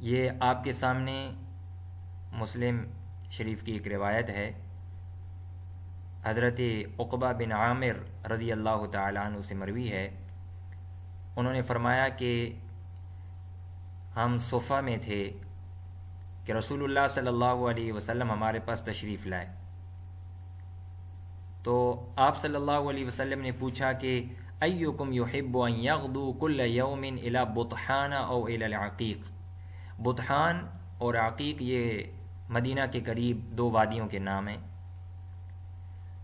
یہ آپ کے سامنے مسلم شریف کی ایک روایت ہے۔ حضرت عقبہ بن عامر رضی اللہ تعالیٰ عنہ سے مروی ہے، انہوں نے فرمایا کہ ہم صفہ میں تھے کہ رسول اللہ صلی اللہ علیہ وسلم ہمارے پاس تشریف لائے، تو آپ صلی اللہ علیہ وسلم نے پوچھا کہ ایکم یحب ان یغدو کل یوم الی بطحان او الی العقیق۔ بطحان اور عقیق یہ مدینہ کے قریب دو وادیوں کے نام ہیں۔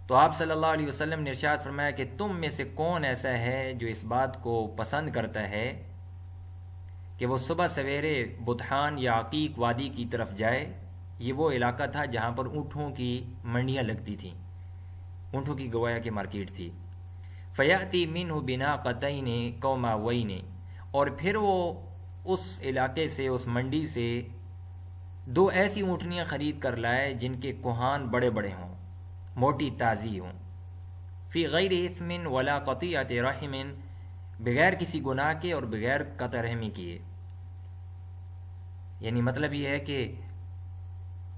تو آپ صلی اللہ علیہ وسلم نے ارشاد فرمایا کہ تم میں سے کون ایسا ہے جو اس بات کو پسند کرتا ہے کہ وہ صبح سویرے بطحان یا عقیق وادی کی طرف جائے۔ یہ وہ علاقہ تھا جہاں پر اونٹوں کی منڈیاں لگتی تھیں، اونٹوں کی گویا کی مارکیٹ تھی۔ فیاتی منہ بناقتین قوماوین، اور پھر وہ اس علاقے سے، اس منڈی سے دو ایسی اونٹنیاں خرید کر لائے جن کے کوہان بڑے بڑے ہوں، موٹی تازی ہوں۔ فی غیر اثم ولا قطیعۃ رحم، بغیر کسی گناہ کے اور بغیر قطع رحمی کیے۔ یعنی مطلب یہ ہے کہ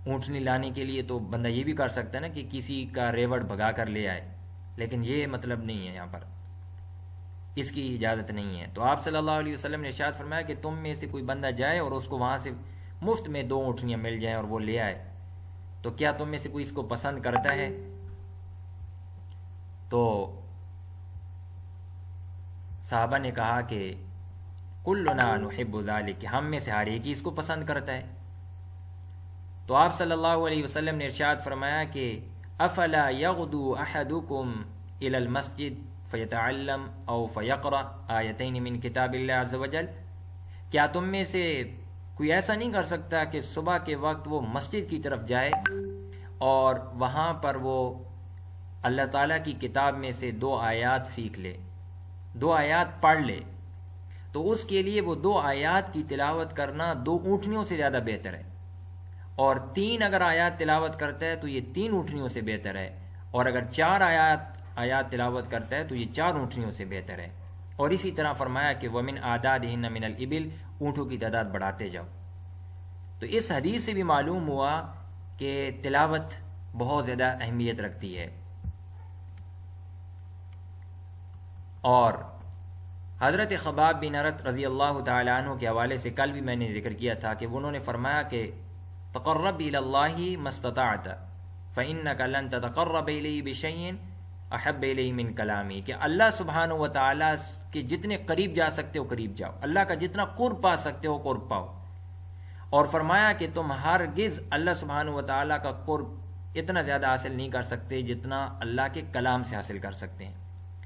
اونٹنی لانے کے لیے تو بندہ یہ بھی کر سکتا ہے نا کہ کسی کا ریوڑ بھگا کر لے آئے، لیکن یہ مطلب نہیں ہے، یہاں پر اس کی اجازت نہیں ہے۔ تو آپ صلی اللہ علیہ وسلم نے ارشاد فرمایا کہ تم میں سے کوئی بندہ جائے اور اس کو وہاں سے مفت میں دو اونٹنیاں مل جائیں اور وہ لے آئے، تو کیا تم میں سے کوئی اس کو پسند کرتا ہے؟ تو صحابہ نے کہا کہ کلنا نحب ذلک، کہ ہم میں سے ہر ایک ہی اس کو پسند کرتا ہے۔ تو آپ صلی اللہ علیہ وسلم نے ارشاد فرمایا کہ افلا یغدو احدکم الی المسجد فیتعلم او فیقرأ آیتین من کتاب اللہ عز وجل، کیا تم میں سے کوئی ایسا نہیں کر سکتا کہ صبح کے وقت وہ مسجد کی طرف جائے اور وہاں پر وہ اللہ تعالیٰ کی کتاب میں سے دو آیات سیکھ لے، دو آیات پڑھ لے؟ تو اس کے لیے وہ دو آیات کی تلاوت کرنا دو اونٹنیوں سے زیادہ بہتر ہے، اور تین اگر آیات تلاوت کرتا ہے تو یہ تین اونٹنیوں سے بہتر ہے، اور اگر چار آیات تلاوت کرتا ہے تو یہ چار اونٹنیوں سے بہتر ہے۔ اور اسی طرح فرمایا کہ وَمِنْ أَعْدَادِهِنَّ مِنَ الْإِبِلِ، اونٹوں کی تعداد بڑھاتے جاؤ۔ تو اس حدیث سے بھی معلوم ہوا کہ تلاوت بہت زیادہ اہمیت رکھتی ہے۔ اور حضرت خباب بن ارت رضی اللہ تعالی عنہ کے حوالے سے کل بھی میں نے ذکر کیا تھا کہ انہوں نے فرمایا کہ تقرب الی اللہ ما استطعت فانک لن تتقرب الی بشیء احب الی من کلامی، کہ اللہ سبحانہ و تعالی کے جتنے قریب جا سکتے ہو قریب جاؤ، اللہ کا جتنا قرب پا سکتے ہو قرب پاؤ۔ اور فرمایا کہ تم ہرگز اللہ سبحانہ و تعالی کا قرب اتنا زیادہ حاصل نہیں کر سکتے جتنا اللہ کے کلام سے حاصل کر سکتے ہیں۔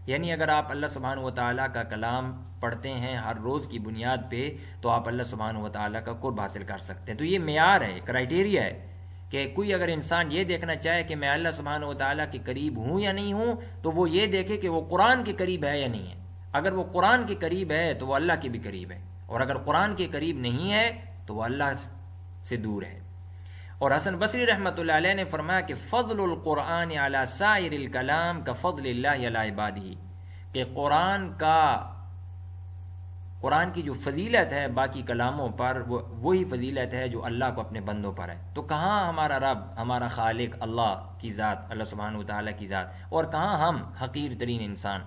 یعنی اگر آپ اللہ سبحانہ و تعالیٰ کا کلام پڑھتے ہیں ہر روز کی بنیاد پہ تو آپ اللہ سبحانہ و تعالیٰ کا قرب حاصل کر سکتے ہیں۔ تو یہ معیار ہے، کرائیٹیریا ہے کہ کوئی اگر انسان یہ دیکھنا چاہے کہ میں اللہ سبحانہ و تعالیٰ کے قریب ہوں یا نہیں ہوں، تو وہ یہ دیکھے کہ وہ قرآن کے قریب ہے یا نہیں ہے۔ اگر وہ قرآن کے قریب ہے تو وہ اللہ کے بھی قریب ہے، اور اگر قرآن کے قریب نہیں ہے تو وہ اللہ سے دور ہے۔ اور حسن بصری رحمۃ اللہ علیہ نے فرمایا کہ فضل القرآن علی سائر الکلام کفضل اللہ علی عبادہ، کہ قرآن کی جو فضیلت ہے باقی کلاموں پر وہی فضیلت ہے جو اللہ کو اپنے بندوں پر ہے۔ تو کہاں ہمارا رب، ہمارا خالق اللہ کی ذات، اللہ سبحانہ وتعالیٰ کی ذات، اور کہاں ہم حقیر ترین انسان۔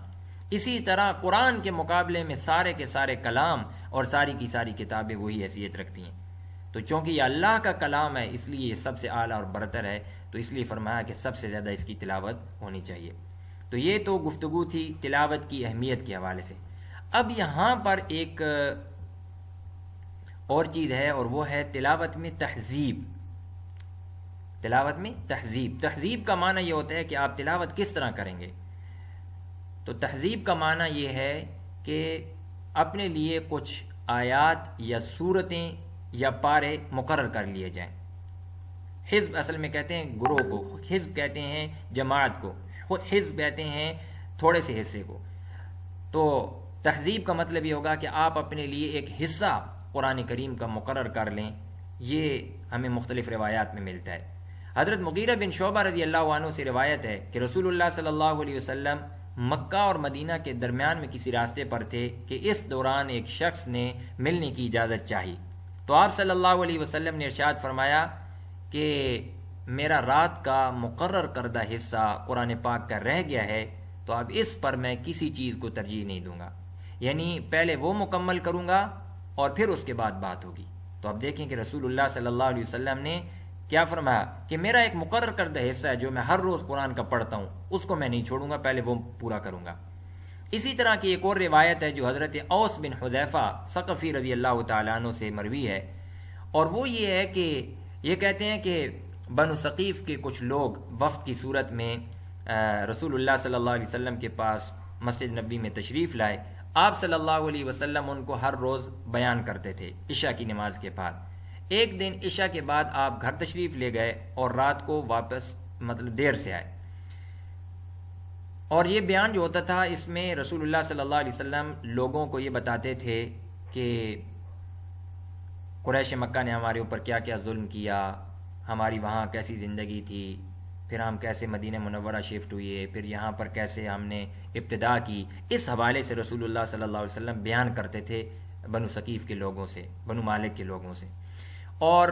اسی طرح قرآن کے مقابلے میں سارے کے سارے کلام اور ساری کی ساری کتابیں وہی حیثیت رکھتی ہیں۔ تو چونکہ یہ اللہ کا کلام ہے اس لیے یہ سب سے اعلیٰ اور برتر ہے، تو اس لیے فرمایا کہ سب سے زیادہ اس کی تلاوت ہونی چاہیے۔ تو یہ تو گفتگو تھی تلاوت کی اہمیت کے حوالے سے۔ اب یہاں پر ایک اور چیز ہے، اور وہ ہے تلاوت میں تہذیب۔ تلاوت میں تہذیب، تہذیب کا معنی یہ ہوتا ہے کہ آپ تلاوت کس طرح کریں گے۔ تو تہذیب کا معنی یہ ہے کہ اپنے لیے کچھ آیات یا سورتیں یا پارے مقرر کر لیے جائیں۔ حزب اصل میں کہتے ہیں گروہ کو، حزب کہتے ہیں جماعت کو، حزب کہتے ہیں تھوڑے سے حصے کو۔ تو تہذیب کا مطلب یہ ہوگا کہ آپ اپنے لیے ایک حصہ قرآن کریم کا مقرر کر لیں۔ یہ ہمیں مختلف روایات میں ملتا ہے۔ حضرت مغیرہ بن شعبہ رضی اللہ عنہ سے روایت ہے کہ رسول اللہ صلی اللہ علیہ وسلم مکہ اور مدینہ کے درمیان میں کسی راستے پر تھے کہ اس دوران ایک شخص نے ملنے کی اجازت چاہی، تو آپ صلی اللہ علیہ وسلم نے ارشاد فرمایا کہ میرا رات کا مقرر کردہ حصہ قرآن پاک کا رہ گیا ہے تو اب اس پر میں کسی چیز کو ترجیح نہیں دوں گا، یعنی پہلے وہ مکمل کروں گا اور پھر اس کے بعد بات ہوگی۔ تو اب دیکھیں کہ رسول اللہ صلی اللہ علیہ وسلم نے کیا فرمایا کہ میرا ایک مقرر کردہ حصہ ہے جو میں ہر روز قرآن کا پڑھتا ہوں، اس کو میں نہیں چھوڑوں گا، پہلے وہ پورا کروں گا۔ اسی طرح کی ایک اور روایت ہے جو حضرت اوس بن حذیفہ ثقفی رضی اللہ تعالیٰ عنہ سے مروی ہے، اور وہ یہ ہے کہ یہ کہتے ہیں کہ بنو ثقیف کے کچھ لوگ وفد کی صورت میں رسول اللہ صلی اللہ علیہ وسلم کے پاس مسجد نبی میں تشریف لائے۔ آپ صلی اللہ علیہ وسلم ان کو ہر روز بیان کرتے تھے عشاء کی نماز کے بعد۔ ایک دن عشاء کے بعد آپ گھر تشریف لے گئے اور رات کو واپس دیر سے آئے، اور یہ بیان جو ہوتا تھا اس میں رسول اللہ صلی اللہ علیہ وسلم لوگوں کو یہ بتاتے تھے کہ قریش مکہ نے ہمارے اوپر کیا کیا ظلم کیا، ہماری وہاں کیسی زندگی تھی، پھر ہم کیسے مدینہ منورہ شفٹ ہوئے، پھر یہاں پر کیسے ہم نے ابتدا کی۔ اس حوالے سے رسول اللہ صلی اللہ علیہ وسلم بیان کرتے تھے بنو ثقیف کے لوگوں سے، بنو مالک کے لوگوں سے۔ اور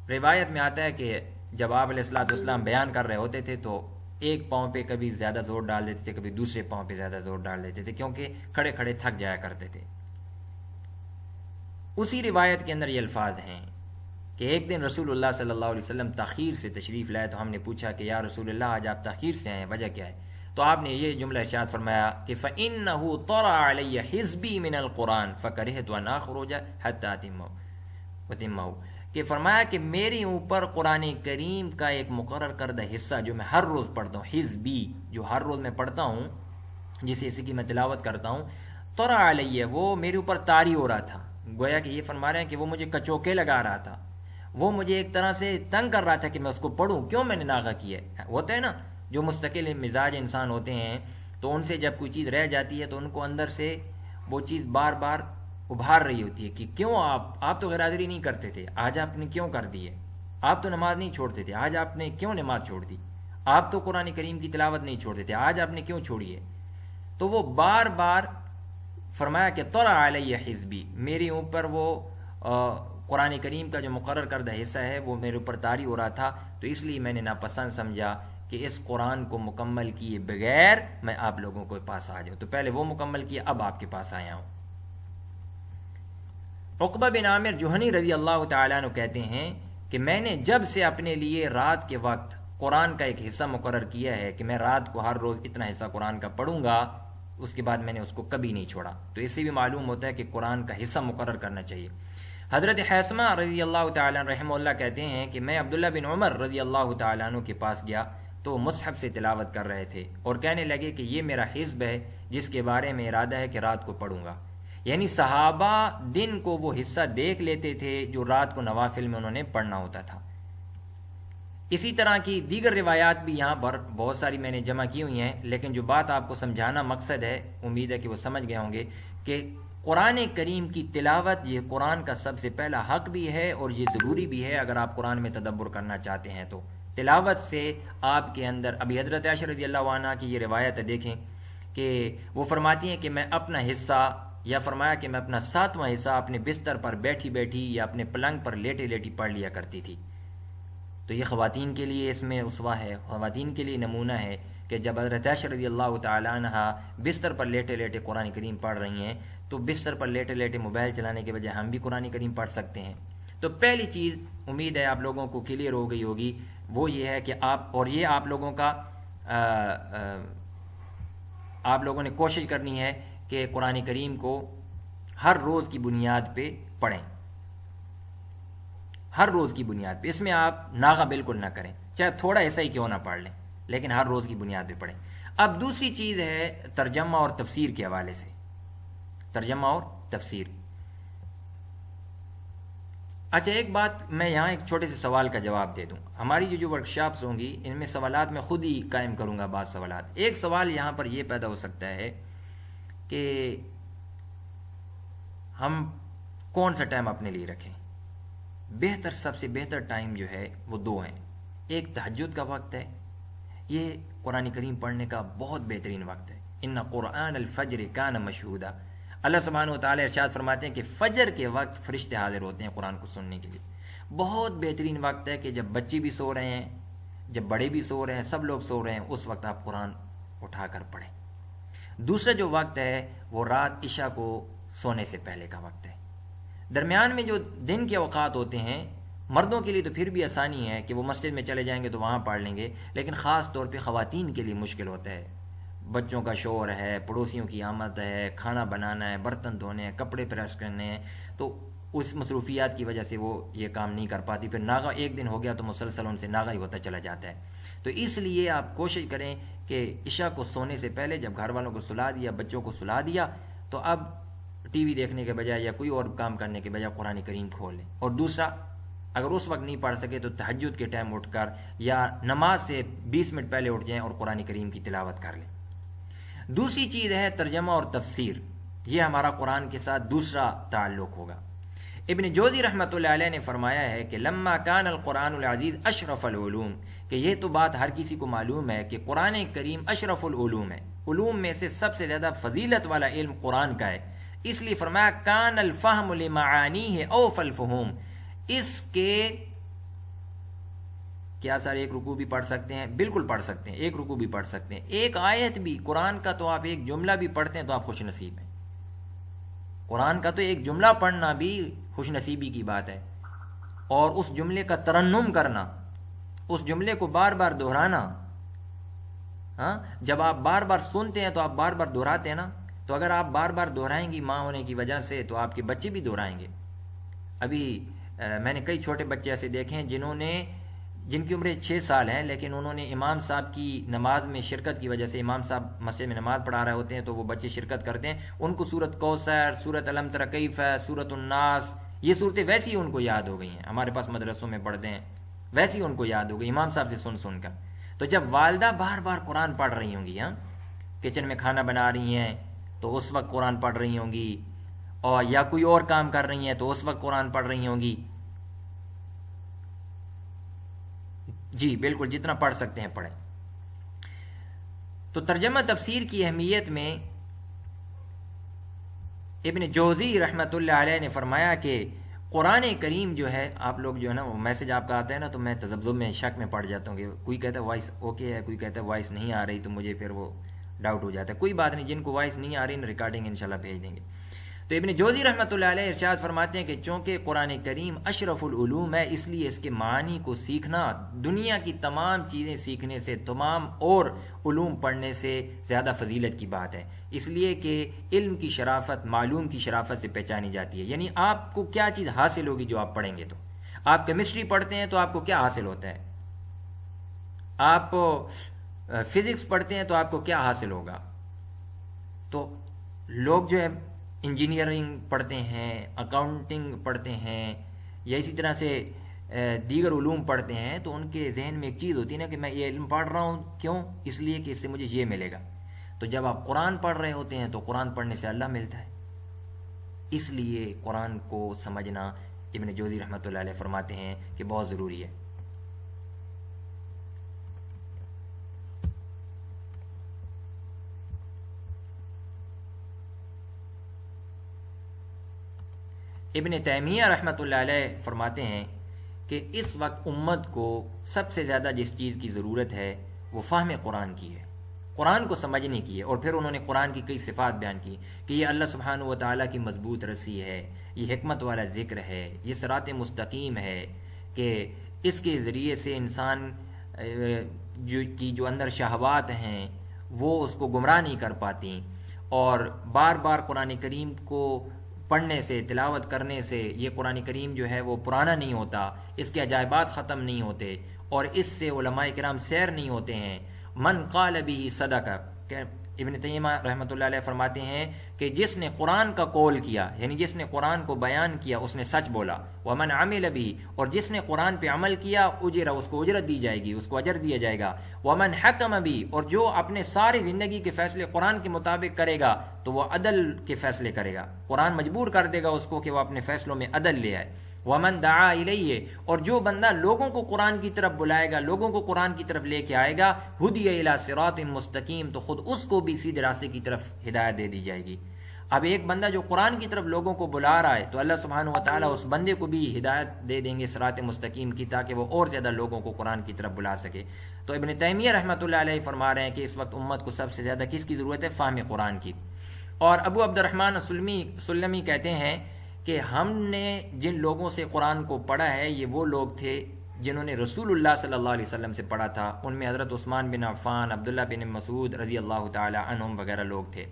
روایت میں آتا ہے کہ جب آپ علیہ الصلوۃ والسلام بیان کر رہے ہوتے تھے تو ایک پاؤں پہ کبھی زیادہ زور ڈال دیتے تھے، کبھی دوسرے پاؤں پہ زیادہ زور ڈال دیتے تھے، کیونکہ کھڑے کھڑے تھک جایا کرتے تھے۔ اسی روایت کے اندر یہ الفاظ ہیں کہ ایک دن رسول اللہ صلی اللہ علیہ وسلم تاخیر سے تشریف لائے تو ہم نے پوچھا کہ یا رسول اللہ آج آپ تاخیر سے آئے، وجہ کیا ہے؟ تو آپ نے یہ جملہ ارشاد فرمایا کہ فَإِنَّهُ طَرَأَ عَلَيَّ حِزْبِي مِنَ الْقُرْآنِ فَكَرِهْتُ أَنْ أَخْرُجَ حَتَّى أَتِمَّهُ کہ فرمایا کہ میرے اوپر قرآن کریم کا ایک مقرر کردہ حصہ جو میں ہر روز پڑھتا ہوں، حزبی جو ہر روز میں پڑھتا ہوں، جس حصے کی میں تلاوت کرتا ہوں، طَرَأَ عَلَيَّ وہ میرے اوپر طاری ہو رہا تھا، گویا کہ یہ فرما رہے ہیں کہ وہ مجھے کچوکے لگا رہا تھا، وہ مجھے ایک طرح سے تنگ کر رہا تھا کہ میں اس کو پڑھوں، کیوں میں نے ناغہ کیا ہے۔ ہوتا ہے نا جو مستقل مزاج انسان ہوتے ہیں تو ان سے جب کوئی چیز رہ جاتی ہے تو ان کو اندر سے وہ چیز بار بار ابھار رہی ہوتی ہے کہ کیوں آپ تو غیر حاضری نہیں کرتے تھے، آج آپ نے کیوں کر دی ہے، آپ تو نماز نہیں چھوڑتے تھے، آج آپ نے کیوں نماز چھوڑ دی، آپ تو قرآن کریم کی تلاوت نہیں چھوڑتے تھے، آج آپ نے کیوں چھوڑی ہے۔ تو وہ بار بار فرمایا کہ طَرَأَ عَلَيَّ حِزْبِي میرے اوپر وہ قرآن کریم کا جو مقرر کردہ حصہ ہے وہ میرے اوپر طاری ہو رہا تھا، تو اس لیے میں نے ناپسند سمجھا کہ اس قرآن کو مکمل کیے بغیر میں آپ لوگوں کے پاس آ جاؤں، تو پہلے وہ مکمل کیا، اب آپ کے پاس آیا ہوں۔ عقبہ بن عامر جوہنی رضی اللہ تعالیٰ عنہ کہتے ہیں کہ میں نے جب سے اپنے لیے رات کے وقت قرآن کا ایک حصہ مقرر کیا ہے کہ میں رات کو ہر روز اتنا حصہ قرآن کا پڑھوں گا، اس کے بعد میں نے اس کو کبھی نہیں چھوڑا۔ تو اس سے بھی معلوم ہوتا ہے کہ قرآن کا حصہ مقرر کرنا چاہیے۔ حضرت حیثمہ رضی اللہ تعالیٰ عنہ رحمہ اللہ کہتے ہیں کہ میں عبداللہ بن عمر رضی اللہ تعالیٰ عنہ کے پاس گیا تو وہ مصحف سے تلاوت کر رہے تھے اور کہنے لگے کہ یہ میرا حزب ہے جس کے بارے میں ارادہ ہے کہ رات کو پڑھوں گا، یعنی صحابہ دن کو وہ حصہ دیکھ لیتے تھے جو رات کو نوافل میں انہوں نے پڑھنا ہوتا تھا۔ اسی طرح کی دیگر روایات بھی یہاں پر بہت ساری میں نے جمع کی ہوئی ہیں، لیکن جو بات آپ کو سمجھانا مقصد ہے، امید ہے کہ وہ سمجھ گئے ہوں گے کہ قرآن کریم کی تلاوت یہ قرآن کا سب سے پہلا حق بھی ہے اور یہ ضروری بھی ہے اگر آپ قرآن میں تدبر کرنا چاہتے ہیں تو تلاوت سے آپ کے اندر، ابھی حضرت عائشہ رضی اللہ عنہا کی یہ روایت ہے، دیکھیں کہ وہ فرماتی ہیں کہ میں اپنا حصہ، یا فرمایا کہ میں اپنا 7واں حصہ اپنے بستر پر بیٹھی بیٹھی یا اپنے پلنگ پر لیٹے لیٹی پڑھ لیا کرتی تھی۔ تو یہ خواتین کے لیے اس میں اسوہ ہے، خواتین کے لیے نمونہ ہے کہ جب حضرت عائشہ رضی اللہ تعالیٰ عنہا بستر پر لیٹے لیٹے قرآن کریم پڑھ رہی ہیں تو بستر پر لیٹے لیٹے موبائل چلانے کے بجائے ہم بھی قرآن کریم پڑھ سکتے ہیں۔ تو پہلی چیز امید ہے آپ لوگوں کو کلیئر ہو گئی ہوگی، وہ یہ ہے کہ آپ لوگوں کا آپ لوگوں نے کوشش کرنی ہے کہ قرآن کریم کو ہر روز کی بنیاد پہ پڑھیں، ہر روز کی بنیاد پہ، اس میں آپ ناغہ بالکل نہ کریں، چاہے تھوڑا ایسا ہی کیوں نہ پڑھ لیں، لیکن ہر روز کی بنیاد پہ پڑھیں۔ اب دوسری چیز ہے ترجمہ اور تفسیر کے حوالے سے، ترجمہ اور تفسیر۔ اچھا ایک بات میں یہاں ایک چھوٹے سے سوال کا جواب دے دوں، ہماری جو ورکشاپس ہوں گی ان میں سوالات میں خود ہی قائم کروں گا بعض سوالات۔ ایک سوال یہاں پر یہ پیدا ہو سکتا ہے کہ ہم کون سا ٹائم اپنے لیے رکھیں؟ بہتر، سب سے بہتر ٹائم جو ہے وہ دو ہیں، ایک تہجد کا وقت ہے، یہ قرآن کریم پڑھنے کا بہت بہترین وقت ہے، ان قرآن الفجر کان مشہودا، اللہ سبحانہ و تعالیٰ ارشاد فرماتے ہیں کہ فجر کے وقت فرشتے حاضر ہوتے ہیں قرآن کو سننے کے لیے. بہت بہترین وقت ہے کہ جب بچے بھی سو رہے ہیں، جب بڑے بھی سو رہے ہیں، سب لوگ سو رہے ہیں، اس وقت آپ قرآن اٹھا کر پڑھیں. دوسرا جو وقت ہے وہ رات عشاء کو سونے سے پہلے کا وقت ہے. درمیان میں جو دن کے اوقات ہوتے ہیں مردوں کے لیے تو پھر بھی آسانی ہے کہ وہ مسجد میں چلے جائیں گے تو وہاں پڑھ لیں گے، لیکن خاص طور پہ خواتین کے لیے مشکل ہوتا ہے. بچوں کا شور ہے، پڑوسیوں کی آمد ہے، کھانا بنانا ہے، برتن دھونے ہیں، کپڑے پریس کرنے ہیں، تو اس مصروفیات کی وجہ سے وہ یہ کام نہیں کر پاتی. پھر ناغہ ایک دن ہو گیا تو مسلسل ان سے ناغہ ہی ہوتا چلا جاتا ہے. تو اس لیے آپ کوشش کریں کہ عشاء کو سونے سے پہلے جب گھر والوں کو سلا دیا، بچوں کو سلا دیا، تو اب ٹی وی دیکھنے کے بجائے یا کوئی اور کام کرنے کے بجائے قرآن کریم کھول لیں. اور دوسرا، اگر اس وقت نہیں پڑھ سکے تو تہجد کے ٹائم اٹھ کر یا نماز سے 20 منٹ پہلے اٹھ جائیں اور قرآن کریم کی تلاوت کر لیں. دوسری چیز ہے ترجمہ اور تفسیر. یہ ہمارا قرآن کے ساتھ دوسرا تعلق ہوگا. ابن جوزی رحمۃ اللہ علیہ نے فرمایا ہے کہ لما کان القرآن العزیز اشرف العلوم، کہ یہ تو بات ہر کسی کو معلوم ہے کہ قرآن کریم اشرف العلوم ہے، علوم میں سے سب سے زیادہ فضیلت والا علم قرآن کا ہے. اس لیے فرمایا کان الفہم لمعانیہ اوف الفہوم. اس کے کیا سر ایک رکوع بھی پڑھ سکتے ہیں؟ بالکل پڑھ سکتے ہیں، ایک رکوع بھی پڑھ سکتے ہیں. ایک آیت بھی قرآن کا تو آپ ایک جملہ بھی پڑھتے ہیں تو آپ خوش نصیب ہیں. قرآن کا تو ایک جملہ پڑھنا بھی خوش نصیبی کی بات ہے، اور اس جملے کا ترنم کرنا، اس جملے کو بار بار دہرانا. ہاں، جب آپ بار بار سنتے ہیں تو آپ بار بار دہراتے ہیں نا، تو اگر آپ بار بار دہرائیں گی ماں ہونے کی وجہ سے تو آپ کے بچے بھی دہرائیں گے. ابھی میں نے کئی چھوٹے بچے ایسے دیکھے ہیں جن کی عمریں 6 سال ہے، لیکن انہوں نے امام صاحب کی نماز میں شرکت کی وجہ سے، امام صاحب مسجد میں نماز پڑھا رہے ہوتے ہیں تو وہ بچے شرکت کرتے ہیں، ان کو سورت کوثر، سورت الم تر کیف ہے، سورت الناس، یہ صورتیں ویسی ان کو یاد ہو گئی ہیں. ہمارے پاس مدرسوں میں پڑھتے ہیں، ویسی ان کو یاد ہو گئی امام صاحب سے سن سن کر. تو جب والدہ بار بار قرآن پڑھ رہی ہوں گی، ہاں کچن میں کھانا بنا رہی ہیں تو اس وقت قرآن پڑھ رہی ہوں گی، اور یا کوئی اور کام کر رہی ہیں تو اس وقت قرآن پڑھ رہی ہوں گی. جی بالکل، جتنا پڑھ سکتے ہیں پڑھیں. تو ترجمہ تفسیر کی اہمیت میں ابن جوزی رحمۃ اللہ علیہ نے فرمایا کہ قرآن کریم جو ہے، آپ لوگ جو ہے نا وہ میسج آپ کا آتا ہے نا تو میں تذبذب میں شک میں پڑ جاتا ہوں کہ کوئی کہتا ہے وائس اوکے ہے، کوئی کہتا ہے وائس نہیں آ رہی، تو مجھے پھر وہ ڈاؤٹ ہو جاتا ہے. کوئی بات نہیں، جن کو وائس نہیں آ رہی ریکارڈنگ انشاءاللہ بھیج دیں گے. تو ابن جوزی رحمۃ اللہ علیہ ارشاد فرماتے ہیں کہ چونکہ قرآن کریم اشرف العلوم ہے، اس لیے اس کے معنی کو سیکھنا دنیا کی تمام چیزیں سیکھنے سے، تمام اور علوم پڑھنے سے زیادہ فضیلت کی بات ہے. اس لیے کہ علم کی شرافت معلوم کی شرافت سے پہچانی جاتی ہے. یعنی آپ کو کیا چیز حاصل ہوگی جو آپ پڑھیں گے. تو آپ کیمسٹری پڑھتے ہیں تو آپ کو کیا حاصل ہوتا ہے، آپ فزکس پڑھتے ہیں تو آپ کو کیا حاصل ہوگا. تو لوگ جو ہے انجینئرنگ پڑھتے ہیں، اکاؤنٹنگ پڑھتے ہیں، یا اسی طرح سے دیگر علوم پڑھتے ہیں، تو ان کے ذہن میں ایک چیز ہوتی ہے نا کہ میں یہ علم پڑھ رہا ہوں، کیوں؟ اس لیے کہ اس سے مجھے یہ ملے گا. تو جب آپ قرآن پڑھ رہے ہوتے ہیں تو قرآن پڑھنے سے اللہ ملتا ہے. اس لیے قرآن کو سمجھنا ابن جوزی رحمۃ اللہ علیہ فرماتے ہیں کہ بہت ضروری ہے. ابن تیمیہ رحمۃ اللہ علیہ فرماتے ہیں کہ اس وقت امت کو سب سے زیادہ جس چیز کی ضرورت ہے وہ فہم قرآن کی ہے، قرآن کو سمجھنے کی ہے. اور پھر انہوں نے قرآن کی کئی صفات بیان کی کہ یہ اللہ سبحانہ و تعالیٰ کی مضبوط رسی ہے، یہ حکمت والا ذکر ہے، یہ صراط مستقیم ہے، کہ اس کے ذریعے سے انسان کی جو اندر شہوات ہیں وہ اس کو گمراہ نہیں کر پاتی. اور بار بار قرآن کریم کو پڑھنے سے، تلاوت کرنے سے یہ قرآن کریم جو ہے وہ پرانا نہیں ہوتا، اس کے عجائبات ختم نہیں ہوتے، اور اس سے علماء کرام سیر نہیں ہوتے ہیں. من قال به صدق، ابن تیمیہ رحمۃ اللہ علیہ فرماتے ہیں کہ جس نے قرآن کا قول کیا، یعنی جس نے قرآن کو بیان کیا، اس نے سچ بولا. ومن عمل به، اور جس نے قرآن پہ عمل کیا، اجر، اس کو اجرت دی جائے گی، اس کو اجر دیا جائے گا. ومن حکم به، اور جو اپنے ساری زندگی کے فیصلے قرآن کے مطابق کرے گا تو وہ عدل کے فیصلے کرے گا، قرآن مجبور کر دے گا اس کو کہ وہ اپنے فیصلوں میں عدل لے آئے. ومن دعا الیہ، اور جو بندہ لوگوں کو قرآن کی طرف بلائے گا، لوگوں کو قرآن کی طرف لے کے آئے گا، ہدی الی صراط مستقیم، تو خود اس کو بھی سیدھے راستے کی طرف ہدایت دے دی جائے گی. اب ایک بندہ جو قرآن کی طرف لوگوں کو بلا رہا ہے تو اللہ سبحانہ و تعالیٰ اس بندے کو بھی ہدایت دے دیں گے صراط مستقیم کی، تاکہ وہ اور زیادہ لوگوں کو قرآن کی طرف بلا سکے۔ تو ابن تیمیہ رحمۃ اللہ علیہ فرما رہے ہیں کہ اس وقت امت کو سب سے زیادہ کس کی ضرورت ہے؟ فہم قرآن کی۔ اور ابو عبد الرحمن سلمی کہتے ہیں کہ ہم نے جن لوگوں سے قرآن کو پڑھا ہے یہ وہ لوگ تھے جنہوں نے رسول اللہ صلی اللہ علیہ وسلم سے پڑھا تھا، ان میں حضرت عثمان بن عفان، عبداللہ بن مسعود رضی اللہ تعالی عنہم وغیرہ لوگ تھے۔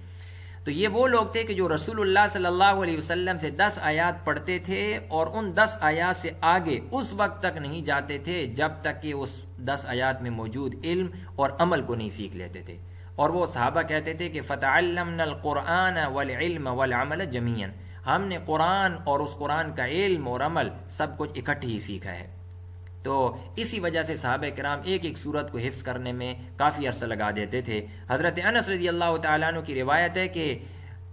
تو یہ وہ لوگ تھے کہ جو رسول اللہ صلی اللہ علیہ وسلم سے 10 آیات پڑھتے تھے اور ان 10 آیات سے آگے اس وقت تک نہیں جاتے تھے جب تک کہ اس 10 آیات میں موجود علم اور عمل کو نہیں سیکھ لیتے تھے۔ اور وہ صحابہ کہتے تھے کہ فَتَعَلَّمْنَا الْقُرْآنَ وَالْعِلْمَ وَالْعَمَلَ جَمِيعًا، ہم نے قرآن اور اس قرآن کا علم اور عمل سب کچھ اکٹھے ہی سیکھا ہے۔ تو اسی وجہ سے صحابہ کرام ایک ایک سورت کو حفظ کرنے میں کافی عرصہ لگا دیتے تھے۔ حضرت انس رضی اللہ تعالیٰ عنہ کی روایت ہے کہ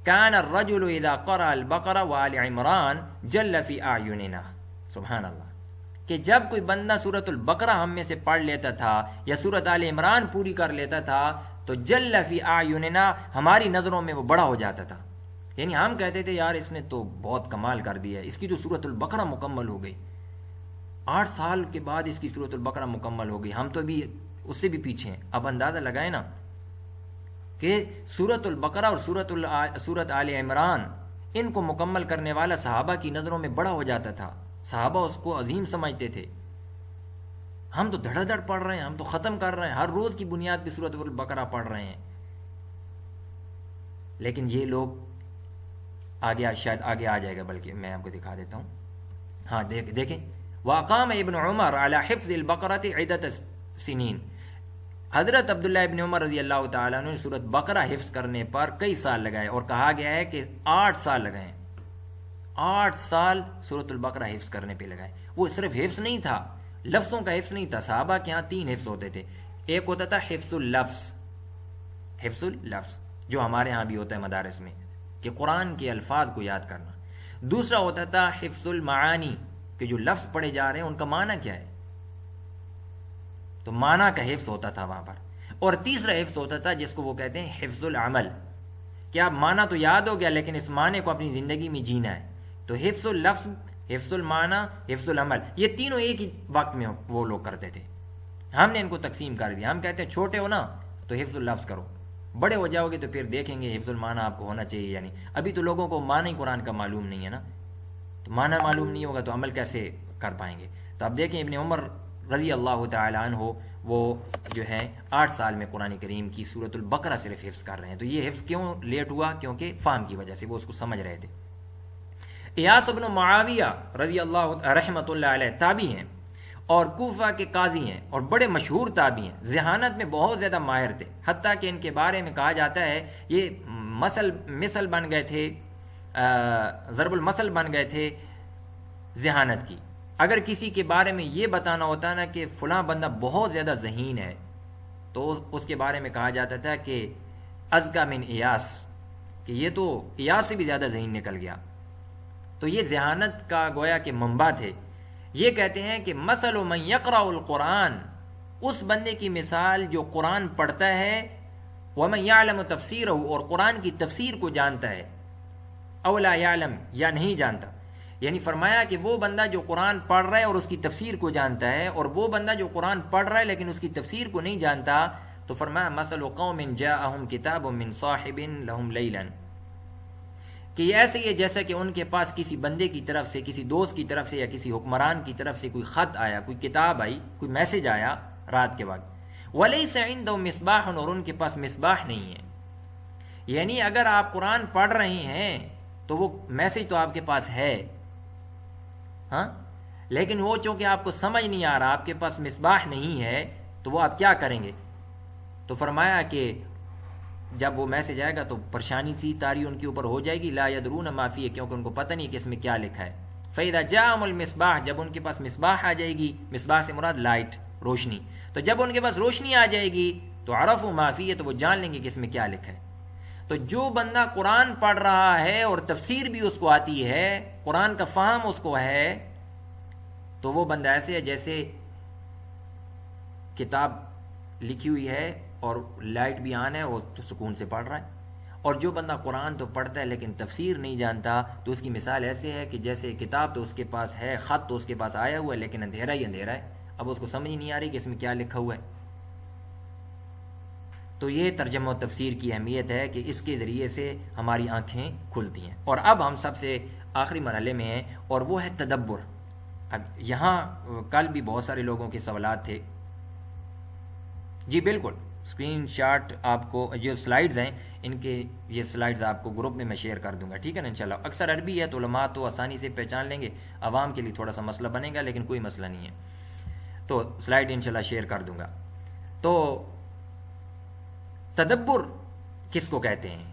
کان الرجل اذا قرأ البقرہ وآل عمران جل فی اعیننا، سبحان اللہ، کہ جب کوئی بندہ سورۃ البقرہ ہم میں سے پڑھ لیتا تھا یا سورۃ آل عمران پوری کر لیتا تھا تو جل فی اعیننا، ہماری نظروں میں وہ بڑا ہو جاتا تھا۔ یعنی ہم کہتے تھے یار اس نے تو بہت کمال کر دیا ہے، اس کی تو سورۃ البقرہ مکمل ہو گئی، 8 سال کے بعد اس کی سورۃ البقرہ مکمل ہو گئی، ہم تو بھی اس سے بھی پیچھے ہیں۔ اب اندازہ لگائے نا کہ سورۃ البقرہ اور سورۃ آل عمران ان کو مکمل کرنے والا صحابہ کی نظروں میں بڑا ہو جاتا تھا، صحابہ اس کو عظیم سمجھتے تھے۔ ہم تو دھڑا دھڑ پڑھ رہے ہیں، ہم تو ختم کر رہے ہیں، ہر روز کی بنیاد پہ سورۃ البقرہ پڑھ رہے ہیں، لیکن یہ لوگ شاید آگے آ جائے گا، بلکہ میں آپ کو دکھا دیتا ہوں۔ ہاں دیکھیں، وقام ابن عمر علی حفظ البقرۃ عدۃ سنین، حضرت عبداللہ ابن عمر رضی اللہ تعالیٰ نے سورۃ بقرہ حفظ کرنے پر کئی سال لگائے، اور کہا گیا ہے کہ 8 سال لگائے، 8 سال سورۃ البقرہ حفظ کرنے پہ لگائے۔ وہ صرف حفظ نہیں تھا، لفظوں کا حفظ نہیں تھا، صحابہ کے ہاں 3 حفظ ہوتے تھے۔ ایک ہوتا تھا حفظ اللفظ، حفظ اللفظ جو ہمارے ہاں بھی ہوتا ہے مدارس میں، کہ قرآن کے الفاظ کو یاد کرنا۔ دوسرا ہوتا تھا حفظ المعانی، کہ جو لفظ پڑھے جا رہے ہیں ان کا معنی کیا ہے، تو معنی کا حفظ ہوتا تھا وہاں پر۔ اور تیسرا حفظ ہوتا تھا جس کو وہ کہتے ہیں حفظ العمل، کہ آپ معنی تو یاد ہو گیا لیکن اس معنی کو اپنی زندگی میں جینا ہے۔ تو حفظ اللفظ، حفظ المعنی، حفظ العمل، یہ تینوں ایک ہی وقت میں وہ لوگ کرتے تھے۔ ہم نے ان کو تقسیم کر دیا، ہم کہتے ہیں چھوٹے ہو نا تو حفظ اللفظ کرو، بڑے ہو جاؤ گے تو پھر دیکھیں گے حفظ المعنی آپ کو ہونا چاہیے یا نہیں۔ ابھی تو لوگوں کو معنی قرآن کا معلوم نہیں ہے نا، تو معنی معلوم نہیں ہوگا تو عمل کیسے کر پائیں گے۔ تو اب دیکھیں ابن عمر رضی اللہ تعالی عنہ وہ جو ہے 8 سال میں قرآن کریم کی سورۃ البقرہ صرف حفظ کر رہے ہیں۔ تو یہ حفظ کیوں لیٹ ہوا؟ کیونکہ فہم کی وجہ سے، وہ اس کو سمجھ رہے تھے۔ ایاس بن معاویہ رضی اللہ رحمۃ اللہ علیہ تابعی ہیں اور کوفہ کے قاضی ہیں اور بڑے مشہور تابعی ہیں، ذہانت میں بہت زیادہ ماہر تھے، حتیٰ کہ ان کے بارے میں کہا جاتا ہے یہ مثل بن گئے تھے، ضرب المثل بن گئے تھے ذہانت کی۔ اگر کسی کے بارے میں یہ بتانا ہوتا نا کہ فلاں بندہ بہت زیادہ ذہین ہے تو اس کے بارے میں کہا جاتا تھا کہ ازکا من ایاس، کہ یہ تو ایاس سے بھی زیادہ ذہین نکل گیا۔ تو یہ ذہانت کا گویا کہ منبع تھے۔ یہ کہتے ہیں کہ مثل من یقرأ القرآن، اس بندے کی مثال جو قرآن پڑھتا ہے، ومن یعلم تفسیرہ، اور قرآن کی تفسیر کو جانتا ہے، او لا یعلم، یا نہیں جانتا۔ یعنی فرمایا کہ وہ بندہ جو قرآن پڑھ رہا ہے اور اس کی تفسیر کو جانتا ہے، اور وہ بندہ جو قرآن پڑھ رہا ہے لیکن اس کی تفسیر کو نہیں جانتا، تو فرمایا مثل قوم جاءہم کتاب من صاحب لہم لیلا، کہ یہ ایسے ہی ہے جیسا کہ ان کے پاس کسی بندے کی طرف سے، کسی دوست کی طرف سے یا کسی حکمران کی طرف سے کوئی خط آیا، کوئی کتاب آئی، کوئی میسج آیا رات کے وقت، ولیس عندہم مصباح، اور ان کے پاس مصباح نہیں ہے۔ یعنی اگر آپ قرآن پڑھ رہے ہیں تو وہ میسج تو آپ کے پاس ہے، ہاں، لیکن وہ چونکہ آپ کو سمجھ نہیں آ رہا، آپ کے پاس مصباح نہیں ہے، تو وہ آپ کیا کریں گے؟ تو فرمایا کہ جب وہ میسج آئے گا تو پریشانی تھی تاری ان کے اوپر ہو جائے گی، لا یدرون ما فیہ، کیونکہ ان کو پتہ نہیں کہ اس میں کیا لکھا ہے۔ فَإِذَا جَاءَهُمُ الْمِصْبَاحُ، جب ان کے پاس مصباح آ جائے گی، مصباح سے مراد لائٹ، روشنی، تو جب ان کے پاس روشنی آ جائے گی تو عرفوا ما فیہ، تو وہ جان لیں گے کہ اس میں کیا لکھا ہے۔ تو جو بندہ قرآن پڑھ رہا ہے اور تفسیر بھی اس کو آتی ہے، قرآن کا فہم اس کو ہے، تو وہ بندہ ایسے ہے جیسے کتاب لکھی ہوئی ہے اور لائٹ بھی آن ہے اور تو سکون سے پڑھ رہا ہے۔ اور جو بندہ قرآن تو پڑھتا ہے لیکن تفسیر نہیں جانتا تو اس کی مثال ایسے ہے کہ جیسے کتاب تو اس کے پاس ہے، خط تو اس کے پاس آیا ہوا ہے، لیکن اندھیرا ہی اندھیرا ہے، اب اس کو سمجھ نہیں آ رہی کہ اس میں کیا لکھا ہوا ہے۔ تو یہ ترجمہ و تفسیر کی اہمیت ہے کہ اس کے ذریعے سے ہماری آنکھیں کھلتی ہیں۔ اور اب ہم سب سے آخری مرحلے میں ہیں اور وہ ہے تدبر۔ اب یہاں کل بھی بہت سارے لوگوں کے سوالات تھے۔ جی بالکل، اسکرین شاٹ آپ کو جو سلائیڈز ہیں ان کے یہ سلائیڈز آپ کو گروپ میں شیئر کر دوں گا، ٹھیک ہے نا انشاءاللہ۔ اکثر عربی ہے تو علماء تو آسانی سے پہچان لیں گے، عوام کے لیے تھوڑا سا مسئلہ بنے گا لیکن کوئی مسئلہ نہیں ہے، تو سلائیڈ انشاءاللہ شیئر کر دوں گا۔ تو تدبر کس کو کہتے ہیں؟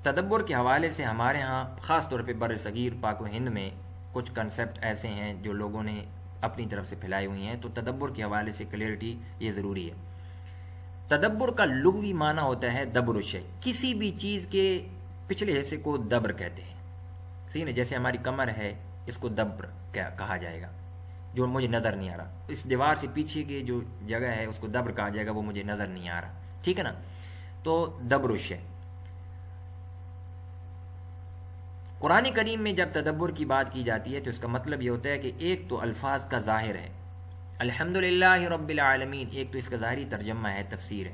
تدبر کے حوالے سے ہمارے ہاں خاص طور پہ بر صغیر پاک و ہند میں کچھ کنسیپٹ ایسے ہیں جو لوگوں نے اپنی طرف سے پھیلائی ہوئی ہیں، تو تدبر کے حوالے سے کلیئرٹی یہ ضروری ہے۔ تدبر کا لغوی معنی ہوتا ہے دبر الشیء، کسی بھی چیز کے پچھلے حصے کو دبر کہتے ہیں، صحیح نا؟ جیسے ہماری کمر ہے، اس کو دبر کہا جائے گا، جو مجھے نظر نہیں آ رہا، اس دیوار سے پیچھے کی جو جگہ ہے اس کو دبر کہا جائے گا، وہ مجھے نظر نہیں آ رہا، ٹھیک ہے نا؟ تو دبر الشیء۔ قرآن کریم میں جب تدبر کی بات کی جاتی ہے تو اس کا مطلب یہ ہوتا ہے کہ ایک تو الفاظ کا ظاہر ہے، الحمدللہ رب العالمین، ایک تو اس کا ظاہری ترجمہ ہے، تفسیر ہے۔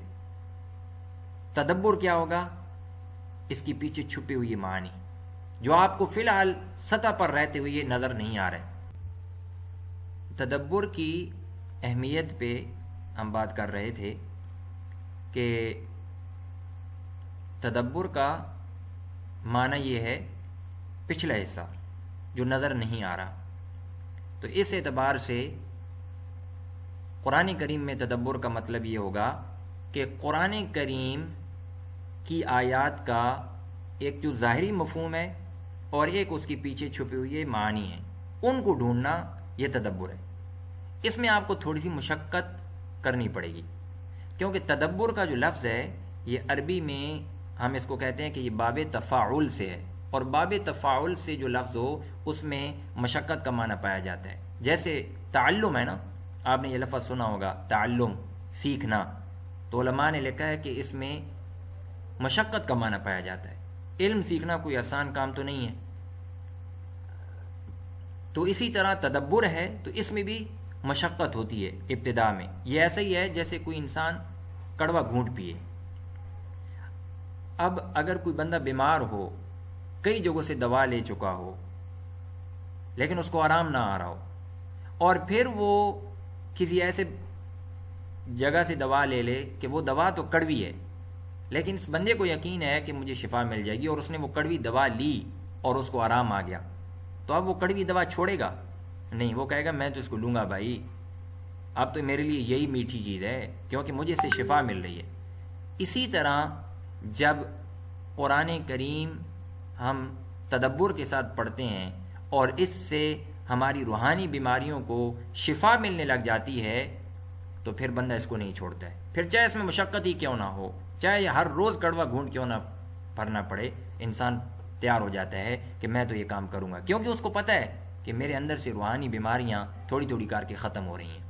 تدبر کیا ہوگا؟ اس کی پیچھے چھپے ہوئے معنی جو آپ کو فی الحال سطح پر رہتے ہوئے نظر نہیں آ رہے۔ تدبر کی اہمیت پہ ہم بات کر رہے تھے کہ تدبر کا معنی یہ ہے پچھلا حصہ جو نظر نہیں آ رہا، تو اس اعتبار سے قرآن کریم میں تدبر کا مطلب یہ ہوگا کہ قرآن کریم کی آیات کا ایک جو ظاہری مفہوم ہے اور ایک اس کے پیچھے چھپے ہوئے معنی ہیں، ان کو ڈھونڈنا یہ تدبر ہے۔ اس میں آپ کو تھوڑی سی مشقت کرنی پڑے گی، کیونکہ تدبر کا جو لفظ ہے یہ عربی میں ہم اس کو کہتے ہیں کہ یہ باب تفاعل سے ہے، اور باب تفاعل سے جو لفظ ہو اس میں مشقت کا معنی پایا جاتا ہے۔ جیسے تعلم ہے نا، آپ نے یہ لفظ سنا ہوگا، تعلم، سیکھنا، تو علماء نے لکھا ہے کہ اس میں مشقت کا معنی پایا جاتا ہے۔ علم سیکھنا کوئی آسان کام تو نہیں ہے۔ تو اسی طرح تدبر ہے تو اس میں بھی مشقت ہوتی ہے ابتدا میں۔ یہ ایسا ہی ہے جیسے کوئی انسان کڑوا گھونٹ پیے۔ اب اگر کوئی بندہ بیمار ہو، کئی جگہوں سے دوا لے چکا ہو لیکن اس کو آرام نہ آ رہا ہو، اور پھر وہ کسی ایسے جگہ سے دوا لے لے کہ وہ دوا تو کڑوی ہے لیکن اس بندے کو یقین ہے کہ مجھے شفا مل جائے گی، اور اس نے وہ کڑوی دوا لی اور اس کو آرام آ گیا، تو اب وہ کڑوی دوا چھوڑے گا نہیں، وہ کہے گا میں تو اس کو لوں گا بھائی، اب تو میرے لیے یہی میٹھی چیز ہے کیونکہ مجھے اس سے شفا مل رہی ہے۔ اسی طرح جب قرآن کریم ہم تدبر کے ساتھ پڑھتے ہیں اور اس سے ہماری روحانی بیماریوں کو شفا ملنے لگ جاتی ہے تو پھر بندہ اس کو نہیں چھوڑتا ہے، پھر چاہے اس میں مشقت ہی کیوں نہ ہو، چاہے ہر روز کڑوا گھونٹ کیوں نہ پڑھنا پڑے، انسان تیار ہو جاتا ہے کہ میں تو یہ کام کروں گا، کیونکہ اس کو پتہ ہے کہ میرے اندر سے روحانی بیماریاں تھوڑی تھوڑی کر کے ختم ہو رہی ہیں۔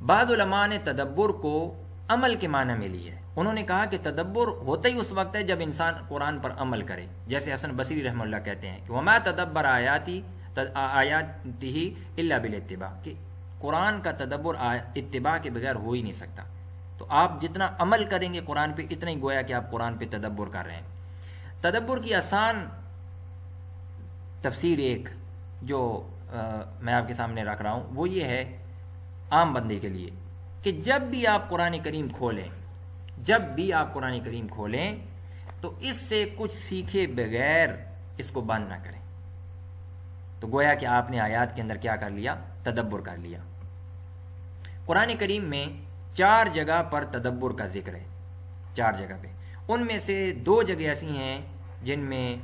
بعض علماء نے تدبر کو عمل کے معنی میں لی ہے، انہوں نے کہا کہ تدبر ہوتا ہی اس وقت ہے جب انسان قرآن پر عمل کرے، جیسے حسن بصری رحمہ اللہ کہتے ہیں کہ وما تدبر آیاتی الا بالاتباع، کہ قرآن کا تدبر اتباع کے بغیر ہو ہی نہیں سکتا۔ تو آپ جتنا عمل کریں گے قرآن پہ اتنا ہی گویا کہ آپ قرآن پہ تدبر کر رہے ہیں۔ تدبر کی آسان تفسیر ایک جو میں آپ کے سامنے رکھ رہا ہوں وہ یہ ہے عام بندے کے لیے کہ جب بھی آپ قرآن کریم کھولیں تو اس سے کچھ سیکھے بغیر اس کو بند نہ کریں، تو گویا کہ آپ نے آیات کے اندر کیا کر لیا؟ تدبر کر لیا۔ قرآن کریم میں 4 جگہ پر تدبر کا ذکر ہے، 4 جگہ پہ، ان میں سے 2 جگہ ایسی ہیں جن میں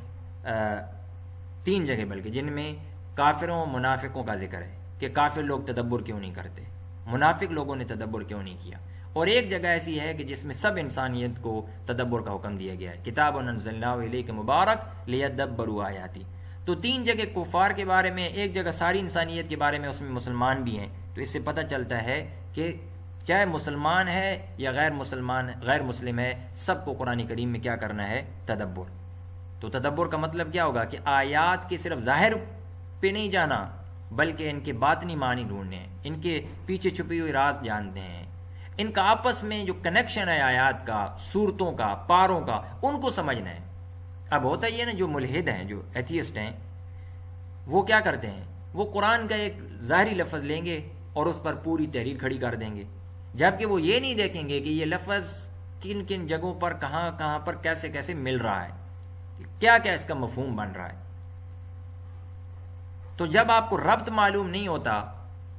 3 جگہ بلکہ جن میں کافروں منافقوں کا ذکر ہے کہ کافر لوگ تدبر کیوں نہیں کرتے، منافق لوگوں نے تدبر کیوں نہیں کیا، اور ایک جگہ ایسی ہے کہ جس میں سب انسانیت کو تدبر کا حکم دیا گیا ہے، کتاب انزلناہ الیک مبارک لیدبروا آیاتی۔ تو 3 جگہ کفار کے بارے میں، ایک جگہ ساری انسانیت کے بارے میں، اس میں مسلمان بھی ہیں، تو اس سے پتہ چلتا ہے کہ چاہے مسلمان ہے یا غیر مسلم ہے، سب کو قرآن کریم میں کیا کرنا ہے؟ تدبر۔ تو تدبر کا مطلب کیا ہوگا کہ آیات کے صرف ظاہر پہ نہیں جانا، بلکہ ان کے باطنی معنی ڈھونڈنے ہیں، ان کے پیچھے چھپی ہوئی راز جانتے ہیں، ان کا آپس میں جو کنیکشن ہے آیات کا، صورتوں کا، پاروں کا، ان کو سمجھنا ہے۔ اب ہوتا یہ نا، جو ملحد ہیں، جو ایتھیسٹ ہیں، وہ کیا کرتے ہیں؟ وہ قرآن کا ایک ظاہری لفظ لیں گے اور اس پر پوری تحریر کھڑی کر دیں گے، جبکہ وہ یہ نہیں دیکھیں گے کہ یہ لفظ کن کن جگہوں پر، کہاں کہاں پر، کیسے کیسے مل رہا ہے، کیا کیا اس کا مفہوم بن رہا ہے۔ تو جب آپ کو ربط معلوم نہیں ہوتا،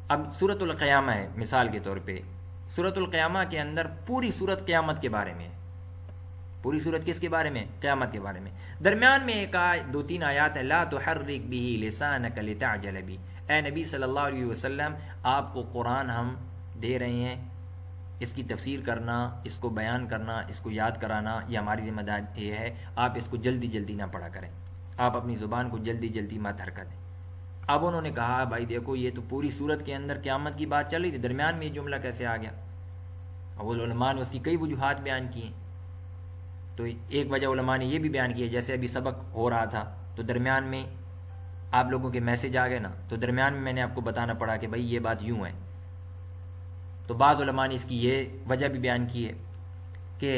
اب سورۃ القیامہ ہے مثال کے طور پہ، سورۃ القیامہ کے اندر پوری سورت قیامت کے بارے میں، پوری سورت کس کے بارے میں؟ قیامت کے بارے میں۔ درمیان میں ایک دو تین آیات ہے، لا تحرک بہ لسانک لتعجل بہ، اے نبی صلی اللہ علیہ وسلم، آپ کو قرآن ہم دے رہے ہیں، اس کی تفسیر کرنا، اس کو بیان کرنا، اس کو یاد کرانا، یہ ہماری ذمہ داری ہے، آپ اس کو جلدی جلدی نہ پڑھا کریں، آپ اپنی زبان کو جلدی جلدی مت حرکت دیں۔ اب انہوں نے کہا بھائی دیکھو، یہ تو پوری سورت کے اندر قیامت کی بات چل رہی تھی، درمیان میں یہ جملہ کیسے آ گیا؟ اب علماء نے اس کی کئی وجوہات بیان کی ہیں۔ تو ایک وجہ علماء نے یہ بھی بیان کی ہے، جیسے ابھی سبق ہو رہا تھا تو درمیان میں آپ لوگوں کے میسج آ گئے نا، تو درمیان میں نے آپ کو بتانا پڑا کہ بھائی یہ بات یوں ہے۔ تو بعض علماء نے اس کی یہ وجہ بھی بیان کی ہے کہ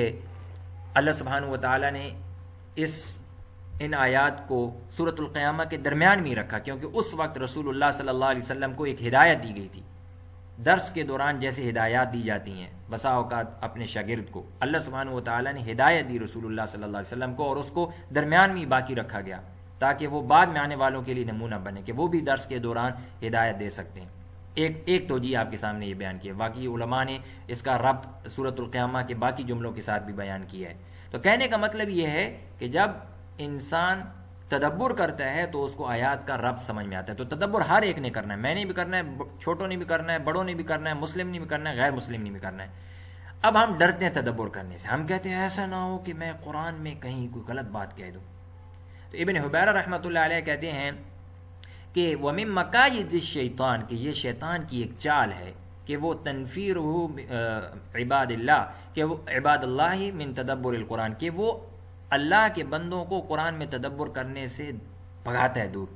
اللہ سبحانہ و تعالیٰ نے ان آیات کو سورۃ القیامہ کے درمیان میں رکھا، کیونکہ اس وقت رسول اللہ صلی اللہ علیہ وسلم کو ایک ہدایت دی گئی تھی۔ درس کے دوران جیسے ہدایات دی جاتی ہیں بسا اوقات اپنے شاگرد کو، اللہ سبحانہ و تعالیٰ نے ہدایت دی رسول اللہ صلی اللہ علیہ وسلم کو، اور اس کو درمیان میں باقی رکھا گیا تاکہ وہ بعد میں آنے والوں کے لیے نمونہ بنے کہ وہ بھی درس کے دوران ہدایت دے سکتے ہیں۔ ایک توجیہ آپ کے سامنے یہ بیان کی ہے، باقی علماء نے اس کا ربط سورۃ القیامہ کے باقی جملوں کے ساتھ بھی بیان کیا ہے۔ تو کہنے کا مطلب یہ ہے کہ جب انسان تدبر کرتا ہے تو اس کو آیات کا ربط سمجھ میں آتا ہے۔ تو تدبر ہر ایک نے کرنا ہے، میں نے بھی کرنا ہے، چھوٹوں نے بھی کرنا ہے، بڑوں نے بھی کرنا ہے، مسلم نے بھی کرنا ہے، غیر مسلم نے بھی کرنا ہے۔ اب ہم ڈرتے ہیں تدبر کرنے سے، ہم کہتے ہیں ایسا نہ ہو کہ میں قرآن میں کہیں کوئی غلط بات کہہ دوں۔ تو ابن حبیرہ رحمۃ اللہ علیہ کہتے ہیں کہ وَمِن مَكَائِدِ الشَّيْطَان، کہ یہ شیطان کی ایک چال ہے کہ وہ تنفیرہ عباد اللہ، کہ وہ عباد اللہ من تدبر القرآن، کہ وہ اللہ کے بندوں کو قرآن میں تدبر کرنے سے بھگاتا ہے دور،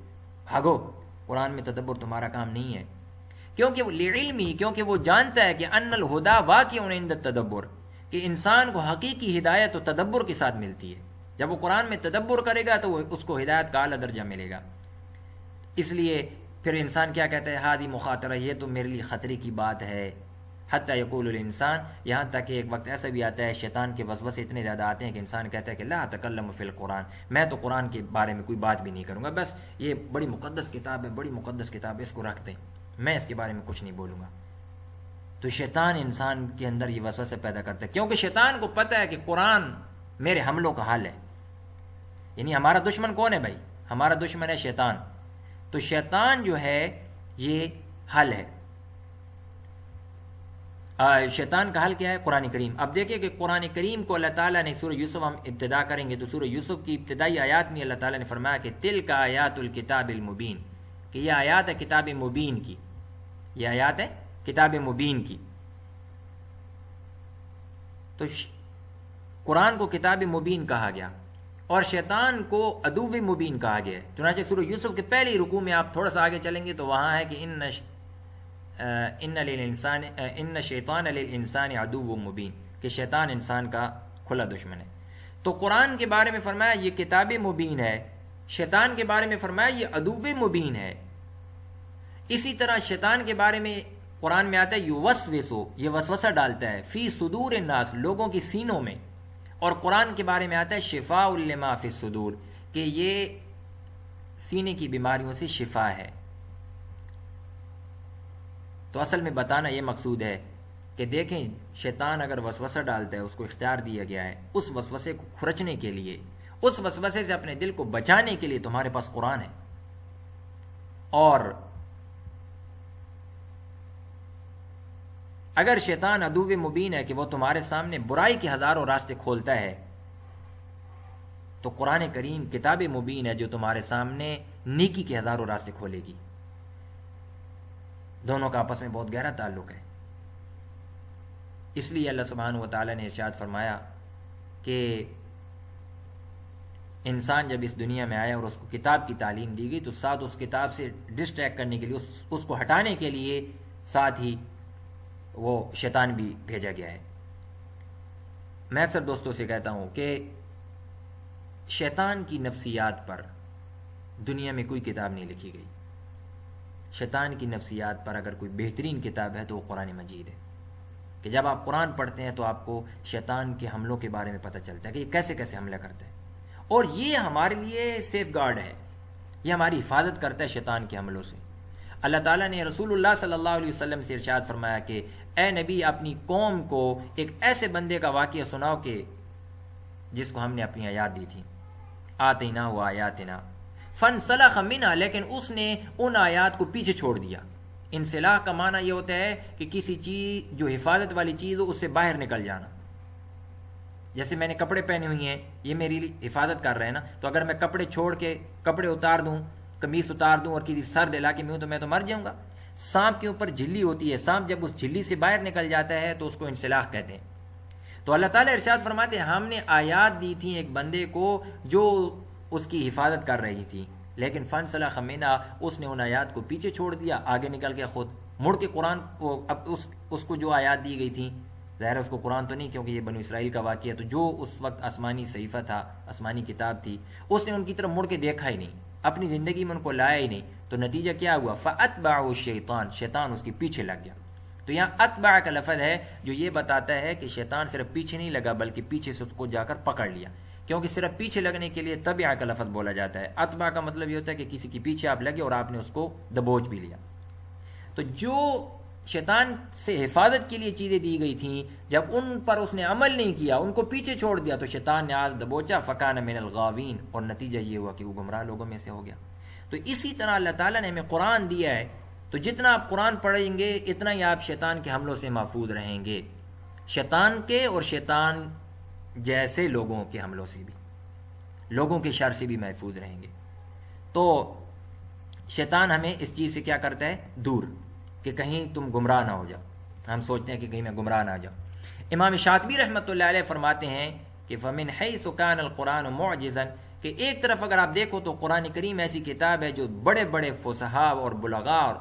بھاگو، قرآن میں تدبر تمہارا کام نہیں ہے، کیونکہ وہ لعلمی، کیونکہ وہ جانتا ہے کہ ان الہدا واقع عند التدبر، کہ انسان کو حقیقی ہدایت و تدبر کے ساتھ ملتی ہے۔ جب وہ قرآن میں تدبر کرے گا تو اس کو ہدایت کا اعلیٰ درجہ ملے گا۔ اس لیے پھر انسان کیا کہتا ہے، ہادی مخاطرہ، یہ تو میرے لیے خطرے کی بات ہے، حتی یقول الانسان، یہاں تک کہ ایک وقت ایسا بھی آتا ہے شیطان کے وسوسے اتنے زیادہ آتے ہیں کہ انسان کہتا ہے کہ لا اتکلم فی القرآن، میں تو قرآن کے بارے میں کوئی بات بھی نہیں کروں گا، بس یہ بڑی مقدس کتاب ہے، بڑی مقدس کتاب ہے، اس کو رکھ دیں، میں اس کے بارے میں کچھ نہیں بولوں گا۔ تو شیطان انسان کے اندر یہ وسوسے پیدا کرتا ہے، کیونکہ شیطان کو پتہ ہے کہ قرآن میرے حملوں کا حل ہے۔ یعنی ہمارا دشمن کون ہے بھائی؟ ہمارا دشمن ہے شیطان۔ تو شیطان جو ہے یہ حل ہے۔ شیطان کا حل کیا ہے؟ قرآن کریم۔ اب دیکھیں کہ قرآن کریم کو اللہ تعالیٰ نے، سورہ یوسف ہم ابتدا کریں گے تو سورہ یوسف کی ابتدائی آیات میں اللہ تعالیٰ نے فرمایا کہ تلک آیات الکتاب المبین، کہ یہ آیات ہے کتاب مبین کی، یہ آیات ہے کتاب مبین کی۔ تو قرآن کو کتاب مبین کہا گیا اور شیطان کو عدو مبین کہا گیا ہے۔ چنانچہ سورہ یوسف کے پہلی رکوع میں آپ تھوڑا سا آگے چلیں گے تو وہاں ہے کہ ان شیطان للانسان عدو مبین، کہ شیطان انسان کا کھلا دشمن ہے۔ تو قرآن کے بارے میں فرمایا یہ کتاب مبین ہے، شیطان کے بارے میں فرمایا یہ عدو مبین ہے۔ اسی طرح شیطان کے بارے میں قرآن میں آتا ہے یوسوسو، یہ وسوسہ ڈالتا ہے، فی صدور الناس، لوگوں کی سینوں میں، اور قرآن کے بارے میں آتا ہے شفاء لما فی الصدور، کہ یہ سینے کی بیماریوں سے شفا ہے۔ تو اصل میں بتانا یہ مقصود ہے کہ دیکھیں شیطان اگر وسوسہ ڈالتا ہے، اس کو اختیار دیا گیا ہے، اس وسوسے کو کھرچنے کے لیے، اس وسوسے سے اپنے دل کو بچانے کے لیے تمہارے پاس قرآن ہے۔ اور اگر شیطان عدو مبین ہے کہ وہ تمہارے سامنے برائی کے ہزاروں راستے کھولتا ہے، تو قرآن کریم کتاب مبین ہے جو تمہارے سامنے نیکی کے ہزاروں راستے کھولے گی۔ دونوں کا آپس میں بہت گہرا تعلق ہے۔ اس لیے اللہ سبحانہ و تعالیٰ نے ارشاد فرمایا کہ انسان جب اس دنیا میں آیا اور اس کو کتاب کی تعلیم دی گئی تو ساتھ اس کتاب سے ڈسٹریکٹ کرنے کے لیے اس کو ہٹانے کے لیے ساتھ ہی وہ شیطان بھی بھیجا گیا ہے۔ میں اکثر دوستوں سے کہتا ہوں کہ شیطان کی نفسیات پر دنیا میں کوئی کتاب نہیں لکھی گئی۔ شیطان کی نفسیات پر اگر کوئی بہترین کتاب ہے تو وہ قرآن مجید ہے، کہ جب آپ قرآن پڑھتے ہیں تو آپ کو شیطان کے حملوں کے بارے میں پتہ چلتا ہے کہ یہ کیسے کیسے حملہ کرتا ہے، اور یہ ہمارے لیے سیف گارڈ ہے، یہ ہماری حفاظت کرتا ہے شیطان کے حملوں سے۔ اللہ تعالیٰ نے رسول اللہ صلی اللہ علیہ وسلم سے ارشاد فرمایا کہ اے نبی، اپنی قوم کو ایک ایسے بندے کا واقعہ سناؤ کہ جس کو ہم نے اپنی آیات دی تھی، آتیناہ و آیاتنا فانسلخ منہا، لیکن اس نے ان آیات کو پیچھے چھوڑ دیا۔ انسلاخ کا معنی یہ ہوتا ہے کہ کسی چیز جو حفاظت والی چیز ہو اس سے باہر نکل جانا۔ جیسے میں نے کپڑے پہنے ہوئے ہیں، یہ میری حفاظت کر رہے ہیں نا، تو اگر میں کپڑے چھوڑ کے کپڑے اتار دوں، قمیص اتار دوں اور کسی سرد علاقے میں ہوں تو میں تو مر جاؤں گا۔ سانپ کے اوپر جھلی ہوتی ہے، سانپ جب اس جھلی سے باہر نکل جاتا ہے تو اس کو انسلاخ کہتے ہیں۔ تو اللہ تعالیٰ ارشاد فرماتے ہیں ہم نے آیات دی تھی ایک بندے کو جو اس کی حفاظت کر رہی تھی، لیکن فانسلخ منہا، اس نے ان آیات کو پیچھے چھوڑ دیا، آگے نکل کے خود مڑ کے قرآن اب اس کو جو آیات دی گئی تھی، ظاہر ہے اس کو قرآن تو نہیں کیونکہ یہ بنو اسرائیل کا واقعہ، تو جو اس وقت آسمانی صحیفہ تھا، آسمانی کتاب تھی، اس نے ان کی طرف مڑ کے دیکھا ہی نہیں، اپنی زندگی میں ان کو لایا ہی نہیں۔ تو نتیجہ کیا ہوا؟ فَأَتْبَعُ الشَّيْطَانُ، شیطان اس کے پیچھے لگ گیا۔ تو یہاں اتبع کا لفظ ہے جو یہ بتاتا ہے کہ شیطان صرف پیچھے نہیں لگا بلکہ پیچھے سے اس کو جا کر پکڑ لیا، کیونکہ صرف پیچھے لگنے کے لیے تبع کا لفظ بولا جاتا ہے۔ اتبع کا مطلب یہ ہوتا ہے کہ کسی کے پیچھے آپ لگے اور آپ نے اس کو دبوچ بھی لیا۔ تو جو شیطان سے حفاظت کے لیے چیزیں دی گئی تھیں، جب ان پر اس نے عمل نہیں کیا، ان کو پیچھے چھوڑ دیا، تو شیطان نے آج دبوچا، فکان من الغاوین، اور نتیجہ یہ ہوا کہ وہ گمراہ لوگوں میں سے ہو گیا۔ تو اسی طرح اللہ تعالیٰ نے ہمیں قرآن دیا ہے، تو جتنا آپ قرآن پڑھیں گے اتنا ہی آپ شیطان کے حملوں سے محفوظ رہیں گے، شیطان کے اور شیطان جیسے لوگوں کے حملوں سے بھی، لوگوں کے شر سے بھی محفوظ رہیں گے۔ تو شیطان ہمیں اس چیز سے کیا کرتا ہے؟ دور، کہ کہیں تم گمراہ نہ ہو جاؤ۔ ہم سوچتے ہیں کہ کہیں میں گمراہ نہ جاؤں۔ امام شاطبی رحمۃ اللہ علیہ فرماتے ہیں کہ فَمِنْ حَيْثُ كَانَ الْقُرْآنُ مُعْجِزًا، کہ ایک طرف اگر آپ دیکھو تو قرآن کریم ایسی کتاب ہے جو بڑے بڑے فصحاء اور بلغاء اور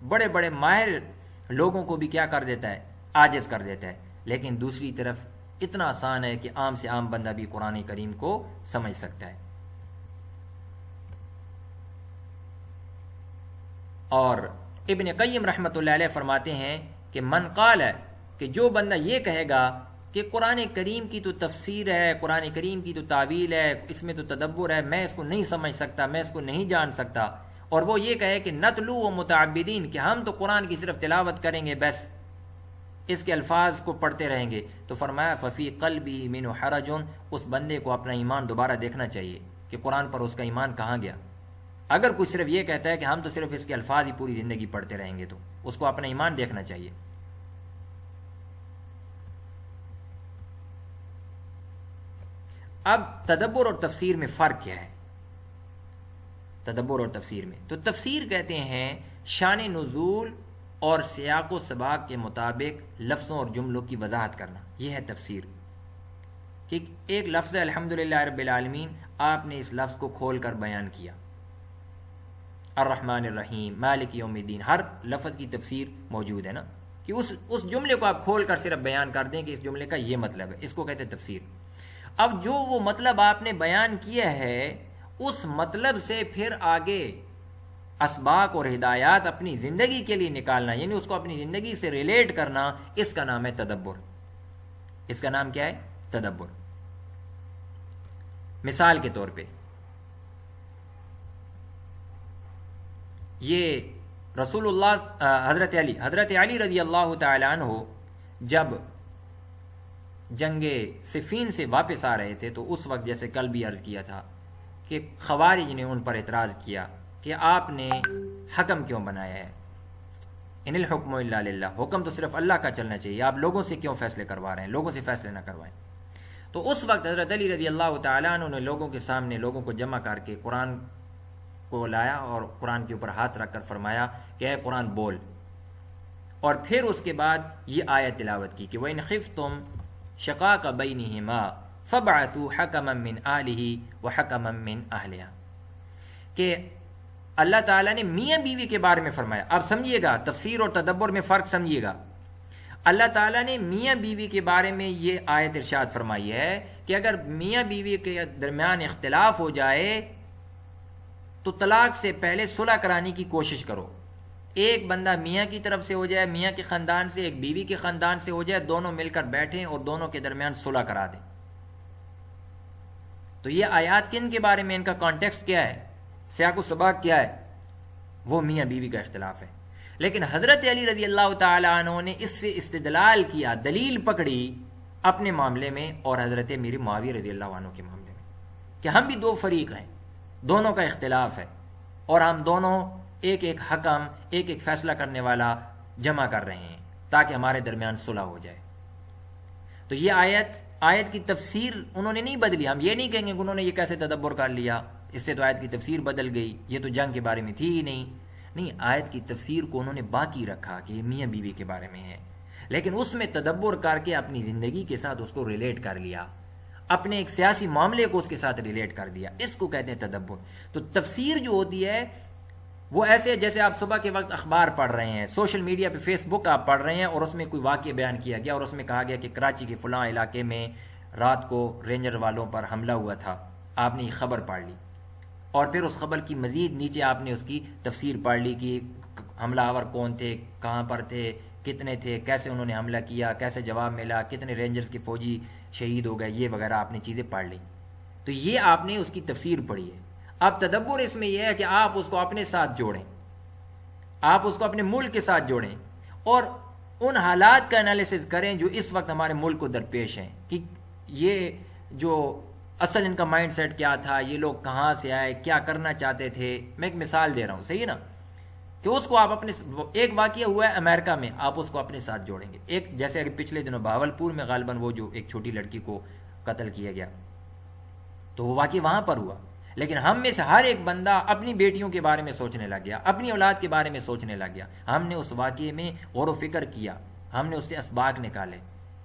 بڑے بڑے ماہر لوگوں کو بھی کیا کر دیتا ہے؟ عاجز کر دیتا ہے، لیکن دوسری طرف اتنا آسان ہے کہ عام سے عام بندہ بھی قرآن کریم کو سمجھ سکتا ہے۔ اور ابن قیم رحمۃ اللہ علیہ فرماتے ہیں کہ من قال ہے کہ جو بندہ یہ کہے گا کہ قرآن کریم کی تو تفسیر ہے، قرآن کریم کی تو تعویل ہے، اس میں تو تدبر ہے، میں اس کو نہیں سمجھ سکتا، میں اس کو نہیں جان سکتا، اور وہ یہ کہے کہ نتلو و متعبدین، کہ ہم تو قرآن کی صرف تلاوت کریں گے، بس اس کے الفاظ کو پڑھتے رہیں گے، تو فرمایا ففی قلبی من حرج، اس بندے کو اپنا ایمان دوبارہ دیکھنا چاہیے کہ قرآن پر اس کا ایمان کہاں گیا۔ اگر کوئی صرف یہ کہتا ہے کہ ہم تو صرف اس کے الفاظ ہی پوری زندگی پڑھتے رہیں گے، تو اس کو اپنا ایمان دیکھنا چاہیے۔ اب تدبر اور تفسیر میں فرق کیا ہے؟ تدبر اور تفسیر میں تو تفسیر کہتے ہیں شان نزول اور سیاق و سباق کے مطابق لفظوں اور جملوں کی وضاحت کرنا، یہ ہے تفسیر۔ کہ ایک لفظ ہے الحمدللہ رب العالمین، آپ نے اس لفظ کو کھول کر بیان کیا، الرحمن الرحیم مالک یوم الدین، ہر لفظ کی تفسیر موجود ہے نا، کہ اس جملے کو آپ کھول کر صرف بیان کر دیں کہ اس جملے کا یہ مطلب ہے، اس کو کہتے ہیں تفسیر۔ اب جو وہ مطلب آپ نے بیان کیا ہے اس مطلب سے پھر آگے اسباق اور ہدایات اپنی زندگی کے لیے نکالنا، یعنی اس کو اپنی زندگی سے ریلیٹ کرنا، اس کا نام ہے تدبر۔ اس کا نام کیا ہے؟ تدبر۔ مثال کے طور پہ یہ رسول اللہ حضرت علی رضی اللہ تعالی عنہ جب جنگ صفین سے واپس آ رہے تھے تو اس وقت جیسے کل بھی عرض کیا تھا کہ خوارج نے ان پر اعتراض کیا کہ آپ نے حکم کیوں بنایا ہے، ان الحکم الا للہ، حکم تو صرف اللہ کا چلنا چاہیے، آپ لوگوں سے کیوں فیصلے کروا رہے ہیں، لوگوں سے فیصلے نہ کروائیں۔ تو اس وقت حضرت علی رضی اللہ تعالیٰ عنہ نے لوگوں کے سامنے لوگوں کو جمع کر کے قرآن کو لایا اور قرآن کے اوپر ہاتھ رکھ کر فرمایا کہ اے قرآن بول، اور پھر اس کے بعد یہ آیت تلاوت کی کہ وَإِنْ خِفْتُمْ شَقَاقَ بَيْنِهِمَا فَابْعَثُوا حَكَمًا مِّنْ أَهْلِهِ وَحَكَمًا مِّنْ أَهْلِهَا کہ اللہ تعالیٰ نے میاں بیوی کے بارے میں فرمایا. اب سمجھیے گا تفسیر اور تدبر میں فرق سمجھیے گا. اللہ تعالیٰ نے میاں بیوی کے بارے میں یہ آیت ارشاد فرمائی ہے کہ اگر میاں بیوی کے درمیان اختلاف ہو جائے تو طلاق سے پہلے صلح کرانے کی کوشش کرو. ایک بندہ میاں کی طرف سے ہو جائے, میاں کے خاندان سے, ایک بیوی کے خاندان سے ہو جائے, دونوں مل کر بیٹھیں اور دونوں کے درمیان صلح کرا دیں. تو یہ آیات کن کے بارے میں, ان کا کانٹیکسٹ کیا ہے, سیاق و سباق کیا ہے؟ وہ میاں بیوی کا اختلاف ہے. لیکن حضرت علی رضی اللہ تعالی عنہ نے اس سے استدلال کیا, دلیل پکڑی اپنے معاملے میں اور حضرت امیر معاویہ رضی اللہ عنہ کے معاملے میں کہ ہم بھی دو فریق ہیں, دونوں کا اختلاف ہے اور ہم دونوں ایک ایک حکم, ایک ایک فیصلہ کرنے والا جمع کر رہے ہیں تاکہ ہمارے درمیان صلح ہو جائے. تو یہ آیت کی تفسیر انہوں نے نہیں بدلی. ہم یہ نہیں کہیں گے کہ انہوں نے یہ کیسے تدبر کر لیا, اس سے تو آیت کی تفسیر بدل گئی, یہ تو جنگ کے بارے میں تھی ہی نہیں. نہیں, آیت کی تفسیر کو انہوں نے باقی رکھا کہ یہ میاں بیوی کے بارے میں ہے, لیکن اس میں تدبر کر کے اپنی زندگی کے ساتھ اس کو ریلیٹ کر لیا, اپنے ایک سیاسی معاملے کو اس کے ساتھ ریلیٹ کر دیا. اس کو کہتے ہیں تدبر. تو تفسیر جو ہوتی ہے وہ ایسے جیسے آپ صبح کے وقت اخبار پڑھ رہے ہیں, سوشل میڈیا پہ فیس بک آپ پڑھ رہے ہیں اور اس میں کوئی واقعہ بیان کیا گیا اور اس میں کہا گیا کہ کراچی کے فلاں علاقے میں رات کو رینجر والوں پر حملہ ہوا تھا. آپ نے یہ خبر پڑھ لی اور پھر اس خبر کی مزید نیچے آپ نے اس کی تفسیر پڑھ لی کہ حملہ آور کون تھے, کہاں پر تھے, کتنے تھے, کیسے انہوں نے حملہ کیا, کیسے جواب ملا, کتنے رینجرز کے فوجی شہید ہو گئے, یہ وغیرہ آپ نے چیزیں پڑھ لی. تو یہ آپ نے اس کی تفسیر پڑھی ہے. اب تدبر اس میں یہ ہے کہ آپ اس کو اپنے ساتھ جوڑیں, آپ اس کو اپنے ملک کے ساتھ جوڑیں اور ان حالات کا انالیسز کریں جو اس وقت ہمارے ملک کو درپیش ہیں کہ یہ جو اصل ان کا مائنڈ سیٹ کیا تھا, یہ لوگ کہاں سے آئے, کیا کرنا چاہتے تھے. میں ایک مثال دے رہا ہوں, صحیح ہے نا, کہ اس کو آپ اپنے, ایک واقعہ ہوا ہے امریکہ میں, آپ اس کو اپنے ساتھ جوڑیں گے. ایک جیسے اگر پچھلے دنوں بہاولپور میں غالباً وہ جو ایک چھوٹی لڑکی کو قتل کیا گیا, تو وہ واقعہ وہاں پر ہوا, لیکن ہم میں سے ہر ایک بندہ اپنی بیٹیوں کے بارے میں سوچنے لگ گیا, اپنی اولاد کے بارے میں سوچنے لگ گیا. ہم نے اس واقعے میں غور و فکر کیا, ہم نے اس سے اسباق نکالے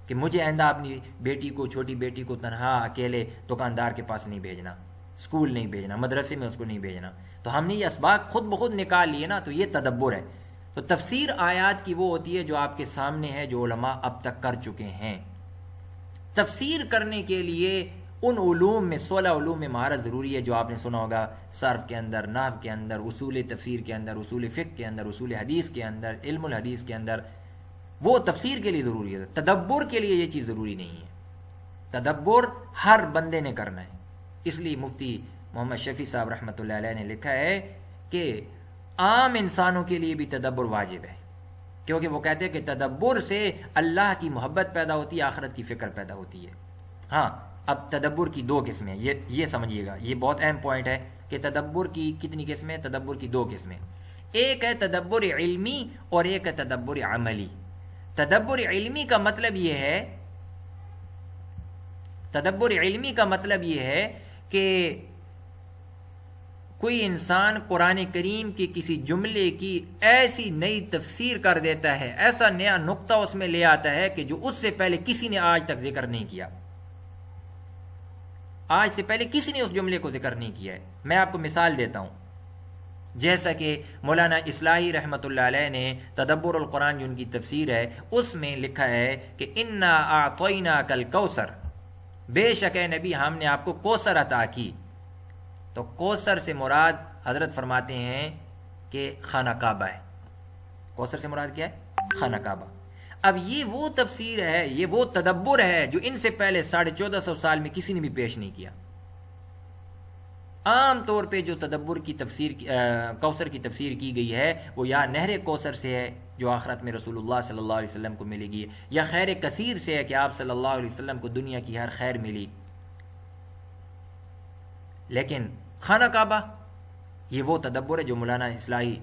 کہ مجھے آئندہ اپنی بیٹی کو, چھوٹی بیٹی کو تنہا اکیلے دکاندار کے پاس نہیں بھیجنا, اسکول نہیں بھیجنا, مدرسے میں اس کو نہیں بھیجنا. تو ہم نے یہ اسباق خود بخود نکال لیے نا, تو یہ تدبر ہے. تو تفسیر آیات کی وہ ہوتی ہے جو آپ کے سامنے ہے, جو علماء اب تک کر چکے ہیں. تفسیر کرنے کے لیے ان علوم میں 16 علوم میں مہارت ضروری ہے جو آپ نے سنا ہوگا, صرف کے اندر, نحو کے اندر, اصول تفسیر کے اندر, اصول فقہ کے اندر, اصول حدیث کے اندر, علم الحدیث کے اندر. وہ تفسیر کے لیے ضروری ہے, تدبر کے لیے یہ چیز ضروری نہیں ہے. تدبر ہر بندے نے کرنا ہے. اس لیے مفتی محمد شفیع صاحب رحمۃ اللہ علیہ نے لکھا ہے کہ عام انسانوں کے لیے بھی تدبر واجب ہے, کیونکہ وہ کہتے ہیں کہ تدبر سے اللہ کی محبت پیدا ہوتی ہے, آخرت کی فکر پیدا ہوتی ہے. ہاں, اب تدبر کی 2 قسمیں, یہ سمجھیے گا, یہ بہت اہم پوائنٹ ہے کہ تدبر کی کتنی قسمیں. تدبر کی 2 قسمیں, ایک ہے تدبر علمی اور ایک ہے تدبر عملی. تدبر علمی کا مطلب یہ ہے, تدبر علمی کا مطلب یہ ہے کہ کوئی انسان قرآن کریم کے کسی جملے کی ایسی نئی تفسیر کر دیتا ہے, ایسا نیا نقطہ اس میں لے آتا ہے کہ جو اس سے پہلے کسی نے آج تک ذکر نہیں کیا, آج سے پہلے کسی نے اس جملے کو ذکر نہیں کیا ہے. میں آپ کو مثال دیتا ہوں, جیسا کہ مولانا اصلاحی رحمۃ اللہ علیہ نے تدبر القرآن جو ان کی تفسیر ہے اس میں لکھا ہے کہ انا اعطیناک الکوثر, بے شک اے نبی ہم نے آپ کو کوثر عطا کی. تو کوثر سے مراد حضرت فرماتے ہیں کہ خانہ کعبہ ہے. کوثر سے مراد کیا ہے؟ خانہ کعبہ. اب یہ وہ تفسیر ہے, یہ وہ تدبر ہے جو ان سے پہلے 1450 سال میں کسی نے بھی پیش نہیں کیا. عام طور پہ جو تدبر کی تفسیر, کوثر کی تفسیر کی گئی ہے وہ یا نہر کوثر سے ہے جو آخرت میں رسول اللہ صلی اللہ علیہ وسلم کو ملے گی, یا خیر کثیر سے ہے کہ آپ صلی اللہ علیہ وسلم کو دنیا کی ہر خیر ملی. لیکن خانہ کعبہ یہ وہ تدبر ہے جو مولانا اصلاحی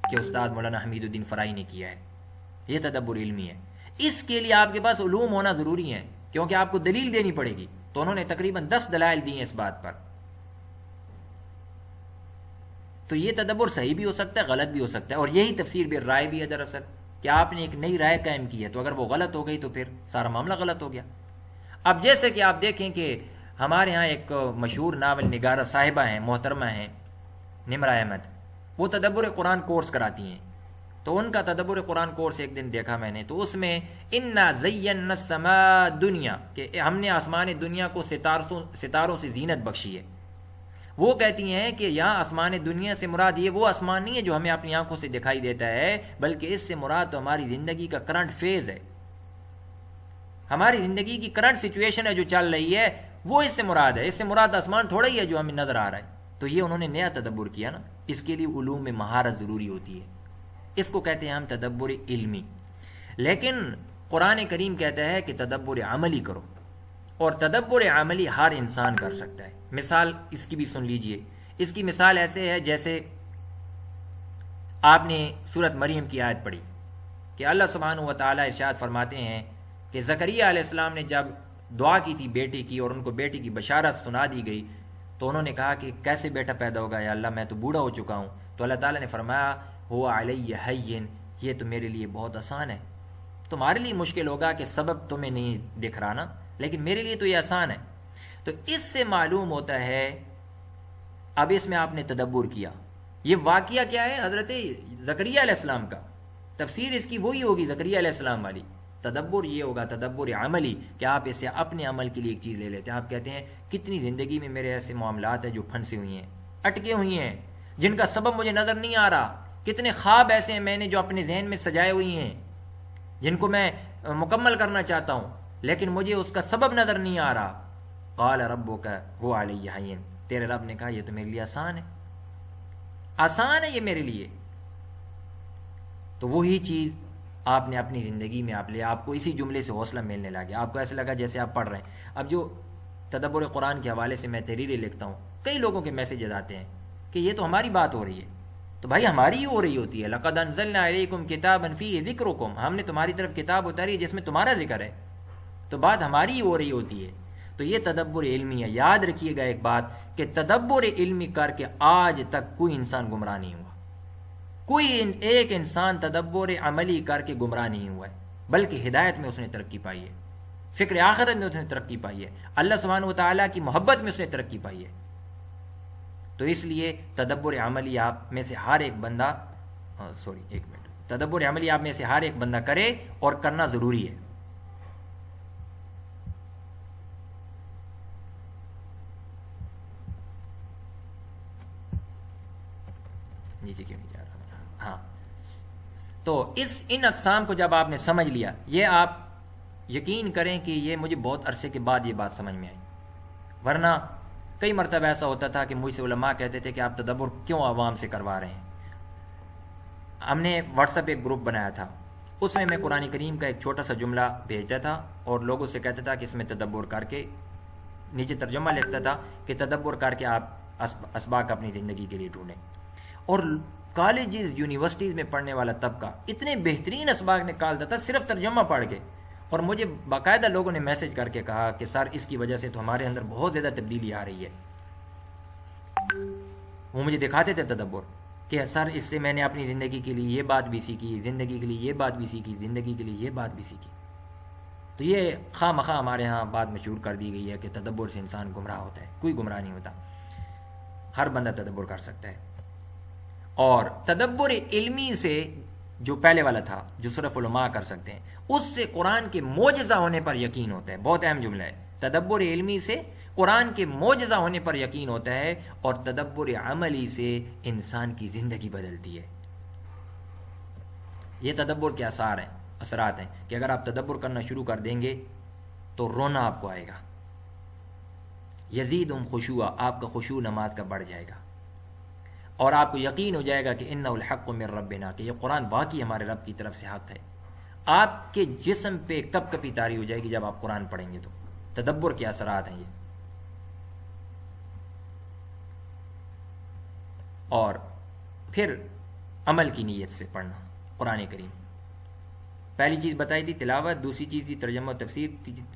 کے استاد مولانا حمید الدین فرائی نے کیا ہے. یہ تدبر علمی ہے. اس کے لیے آپ کے پاس علوم ہونا ضروری ہے, کیونکہ آپ کو دلیل دینی پڑے گی. تو انہوں نے تقریباً 10 دلائل دی ہیں اس بات پر. تو یہ تدبر صحیح بھی ہو سکتا ہے, غلط بھی ہو سکتا ہے, اور یہی تفسیر بھی رائے بھی ہے دراصل. کہ آپ نے ایک نئی رائے قائم کی ہے، تو اگر وہ غلط ہو گئی تو پھر سارا معاملہ غلط ہو گیا۔ اب جیسے کہ آپ دیکھیں کہ ہمارے ہاں ایک مشہور ناول نگارہ صاحبہ ہیں، محترمہ ہیں نمرہ احمد، وہ تدبر قرآن کورس کراتی ہیں، تو ان کا تدبر قرآن کورس ایک دن دیکھا میں نے، تو اس میں انا زینا السماء دنیا، کہ ہم نے آسمان دنیا کو ستاروں سے زینت بخشی ہے۔ وہ کہتی ہیں کہ یہاں آسمان دنیا سے مراد یہ وہ آسمان نہیں ہے جو ہمیں اپنی آنکھوں سے دکھائی دیتا ہے، بلکہ اس سے مراد تو ہماری زندگی کا کرنٹ فیز ہے، ہماری زندگی کی کرنٹ سچویشن ہے جو چل رہی ہے، وہ اس سے مراد ہے۔ اس سے مراد آسمان تھوڑا ہی ہے جو ہمیں نظر آ رہا ہے۔ تو یہ انہوں نے نیا تدبر کیا نا، اس کے لیے علوم میں مہارت ضروری ہوتی ہے، اس کو کہتے ہیں ہم تدبر علمی۔ لیکن قرآن کریم کہتا ہے کہ تدبر عملی کرو، اور تدبر عملی ہر انسان کر سکتا ہے۔ مثال اس کی بھی سن لیجئے، اس کی مثال ایسے ہے جیسے آپ نے سورۃ مریم کی آیت پڑھی کہ اللہ سبحانہ و تعالیٰ ارشاد فرماتے ہیں کہ زکریا علیہ السلام نے جب دعا کی تھی بیٹی کی اور ان کو بیٹی کی بشارت سنا دی گئی، تو انہوں نے کہا کہ کیسے بیٹا پیدا ہوگا یا اللہ، میں تو بوڑھا ہو چکا ہوں۔ تو اللہ تعالیٰ نے فرمایا ہو علیہ ہین، یہ تو میرے لیے بہت آسان ہے، تمہارے لیے مشکل ہوگا کہ سبب تمہیں نہیں دکھ رہا نا، لیکن میرے لیے تو یہ آسان ہے۔ تو اس سے معلوم ہوتا ہے، اب اس میں آپ نے تدبر کیا، یہ واقعہ کیا ہے حضرت زکریا علیہ السلام کا، تفسیر اس کی وہی ہوگی زکریا علیہ السلام والی۔ تدبر یہ ہوگا تدبر عملی، کہ آپ اسے اپنے عمل کے لیے ایک چیز لے لیتے ہیں۔ آپ کہتے ہیں کتنی زندگی میں میرے ایسے معاملات ہیں جو پھنسی ہوئی ہیں، اٹکے ہوئی ہیں، جن کا سبب مجھے نظر نہیں آ رہا، کتنے خواب ایسے ہیں میں نے جو اپنے ذہن میں سجائے ہوئی ہیں، جن کو میں مکمل کرنا چاہتا ہوں، لیکن مجھے اس کا سبب نظر نہیں آ رہا۔ قال ربک هو علی ہین، تیرے رب نے کہا یہ تو میرے لیے آسان ہے، آسان ہے یہ میرے لیے۔ تو وہی چیز آپ نے اپنی زندگی میں آپ لے، آپ کو اسی جملے سے حوصلہ ملنے لگا، آپ کو ایسا لگا جیسے آپ پڑھ رہے ہیں۔ اب جو تدبر قرآن کے حوالے سے میں تحریریں لکھتا ہوں، کئی لوگوں کے میسیجز آتے ہیں کہ یہ تو ہماری بات ہو رہی ہے، تو بھائی ہماری ہی ہو رہی ہوتی ہے۔ لقد انزلنا الیکم کتابا فیہ ذکرکم، ہم نے تمہاری طرف کتاب اتاری ہے جس میں تمہارا ذکر ہے، تو بات ہماری ہی ہو رہی ہوتی ہے۔ تو یہ تدبر علمی ہے۔ یاد رکھیے گا ایک بات کہ تدبر علمی کر کے آج تک کوئی انسان گمراہ نہیں ہوا، کوئی ایک انسان تدبر عملی کر کے گمراہ نہیں ہوا ہے، بلکہ ہدایت میں اس نے ترقی پائی ہے، فکر آخرت میں اس نے ترقی پائی ہے، اللہ سبحانہ و تعالیٰ کی محبت میں اس نے ترقی پائی ہے۔ تو اس لیے تدبر عملی آپ میں سے ہر ایک بندہ تدبر عملی آپ میں سے ہر ایک بندہ کرے، اور کرنا ضروری ہے۔ نیچے کیوں نہیں جا رہا؟ ہاں، تو ان اقسام کو جب آپ نے سمجھ لیا، یہ آپ یقین کریں کہ یہ مجھے بہت عرصے کے بعد یہ بات سمجھ میں آئی، ورنہ کئی مرتبہ ایسا ہوتا تھا کہ مجھ سے علماء کہتے تھے کہ آپ تدبر کیوں عوام سے کروا رہے ہیں۔ ہم نے واٹس ایپ ایک گروپ بنایا تھا، اس میں قرآن کریم کا ایک چھوٹا سا جملہ بھیجتا تھا اور لوگوں سے کہتا تھا کہ اس میں تدبر کر کے، نیچے ترجمہ لکھتا تھا کہ تدبر کر کے آپ اسباق اپنی زندگی کے لیے ڈھونڈیں۔ اور کالجز یونیورسٹیز میں پڑھنے والا طبقہ اتنے بہترین اسباق نکالتا تھا صرف ترجمہ پڑھ کے، اور مجھے باقاعدہ لوگوں نے میسج کر کے کہا کہ سر اس کی وجہ سے تو ہمارے اندر بہت زیادہ تبدیلی آ رہی ہے۔ وہ مجھے دکھاتے تھے تدبر کہ سر اس سے میں نے اپنی زندگی کے لیے یہ بات بھی سیکھی، زندگی کے لیے یہ بات بھی سیکھی، زندگی کے لیے یہ بات بھی سیکھی۔ تو یہ خواہ مخواہ ہمارے ہاں بات مشہور کر دی گئی ہے کہ تدبر سے انسان گمراہ ہوتا ہے، کوئی گمراہ نہیں ہوتا، ہر بندہ تدبر کر سکتا ہے۔ اور تدبر علمی سے جو پہلے والا تھا جو صرف علماء کر سکتے ہیں، اس سے قرآن کے معجزہ ہونے پر یقین ہوتا ہے۔ بہت اہم جملہ ہے، تدبر علمی سے قرآن کے معجزہ ہونے پر یقین ہوتا ہے، اور تدبر عملی سے انسان کی زندگی بدلتی ہے۔ یہ تدبر کے اثرات ہیں کہ اگر آپ تدبر کرنا شروع کر دیں گے تو رونا آپ کو آئے گا، یزیدہم خشوعا، آپ کا خشوع نماز کا بڑھ جائے گا، اور آپ کو یقین ہو جائے گا کہ انہ الحق من ربنا، کہ یہ قرآن واقعی ہمارے رب کی طرف سے حق ہے۔ آپ کے جسم پہ کپ کپی طاری ہو جائے گی جب آپ قرآن پڑھیں گے۔ تو تدبر کے اثرات ہیں یہ۔ اور پھر عمل کی نیت سے پڑھنا قرآن کریم، پہلی چیز بتائی تھی تلاوت، دوسری چیز تھی ترجمہ و تفسیر،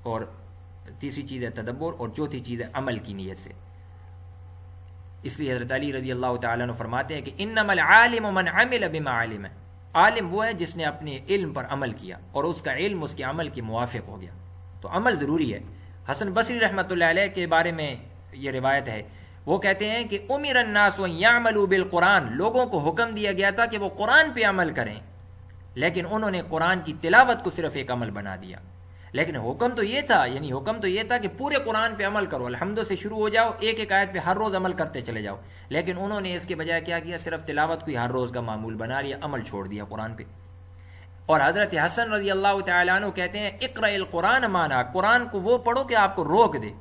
اور تیسری چیز ہے تدبر، اور چوتھی چیز ہے عمل کی نیت سے۔ اس لیے حضرت علی رضی اللہ تعالیٰ عنہ فرماتے ہیں کہ انما العالم من عمل بما علم، عالم وہ ہے جس نے اپنے علم پر عمل کیا اور اس کا علم اس کے عمل کے موافق ہو گیا. تو عمل ضروری ہے. حسن بصری رحمۃ اللہ علیہ کے بارے میں یہ روایت ہے، وہ کہتے ہیں کہ امر الناس ان یعملوا بالقرآن، لوگوں کو حکم دیا گیا تھا کہ وہ قرآن پہ عمل کریں، لیکن انہوں نے قرآن کی تلاوت کو صرف ایک عمل بنا دیا. لیکن حکم تو یہ تھا کہ پورے قرآن پہ عمل کرو، الحمد سے شروع ہو جاؤ، ایک ایک آیت پہ ہر روز عمل کرتے چلے جاؤ. لیکن انہوں نے اس کے بجائے کیا کیا؟ صرف تلاوت کو ہی ہر روز کا معمول بنا لیا، عمل چھوڑ دیا قرآن پہ. اور حضرت حسن رضی اللہ تعالیٰ عنہ کہتے ہیں اقرأ القرآن مانا، قرآن کو وہ پڑھو کہ آپ کو روک دے.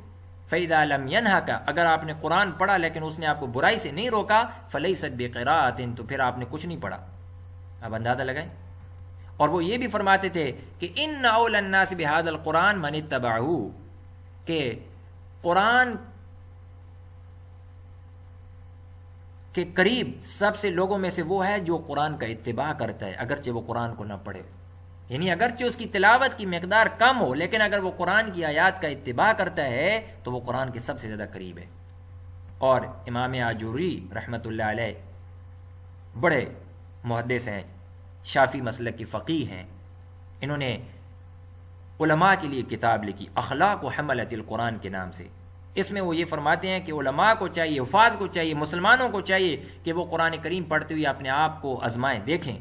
فَإِذَا لَمْ يَنْهَكَ، اگر آپ نے قرآن پڑھا لیکن اس نے آپ کو برائی سے نہیں روکا، فَلَيْسَتْ بِقِرَاءَةٍ، تو پھر آپ نے کچھ نہیں پڑھا. اب اندازہ لگائیں. اور وہ یہ بھی فرماتے تھے کہ ان اول الناس بهذا القرآن من اتبعوه، کہ قرآن کے قریب سب سے لوگوں میں سے وہ ہے جو قرآن کا اتباع کرتا ہے اگرچہ وہ قرآن کو نہ پڑھے. یعنی اگرچہ اس کی تلاوت کی مقدار کم ہو لیکن اگر وہ قرآن کی آیات کا اتباع کرتا ہے تو وہ قرآن کے سب سے زیادہ قریب ہے. اور امام آجوری رحمۃ اللہ علیہ بڑے محدث ہیں، شافی مسلک کی فقیہ ہیں. انہوں نے علماء کے لیے کتاب لکھی اخلاق و حملۃ القرآن کے نام سے. اس میں وہ یہ فرماتے ہیں کہ علماء کو چاہیے، حفاظ کو چاہیے، مسلمانوں کو چاہیے کہ وہ قرآن کریم پڑھتے ہوئے اپنے آپ کو آزمائیں، دیکھیں،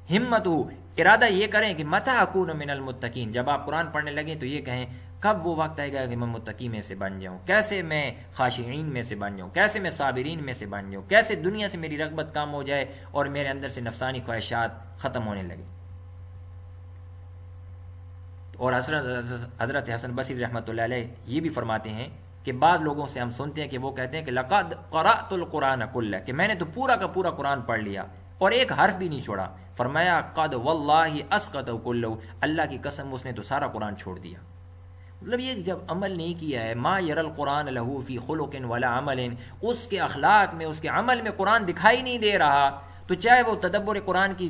ہمت ہو، ارادہ یہ کریں کہ متی اکون من المتقین، جب آپ قرآن پڑھنے لگیں تو یہ کہیں کب وہ وقت آئے گا کہ میں متقی میں سے بن جاؤں، کیسے میں خاشعین میں سے بن جاؤں، کیسے میں صابرین میں سے بن جاؤں، کیسے دنیا سے میری رغبت کم ہو جائے اور میرے اندر سے نفسانی خواہشات ختم ہونے لگے. اور حضرت حسن بصری رحمۃ اللہ علیہ یہ بھی فرماتے ہیں کہ بعض لوگوں سے ہم سنتے ہیں کہ وہ کہتے ہیں کہ لقد قرأت القرآن کلہ، کہ میں نے تو پورا کا پورا قرآن پڑھ لیا اور ایک حرف بھی نہیں چھوڑا. فرمایا قد واللہ اسقط کلہ، اللہ کی قسم اس نے تو سارا قرآن چھوڑ دیا. مطلب یہ جب عمل نہیں کیا ہے، ما یر القرآن لہ فی خلق ولا عمل، اس کے اخلاق میں، اس کے عمل میں قرآن دکھائی نہیں دے رہا، تو چاہے وہ تدبر قرآن کی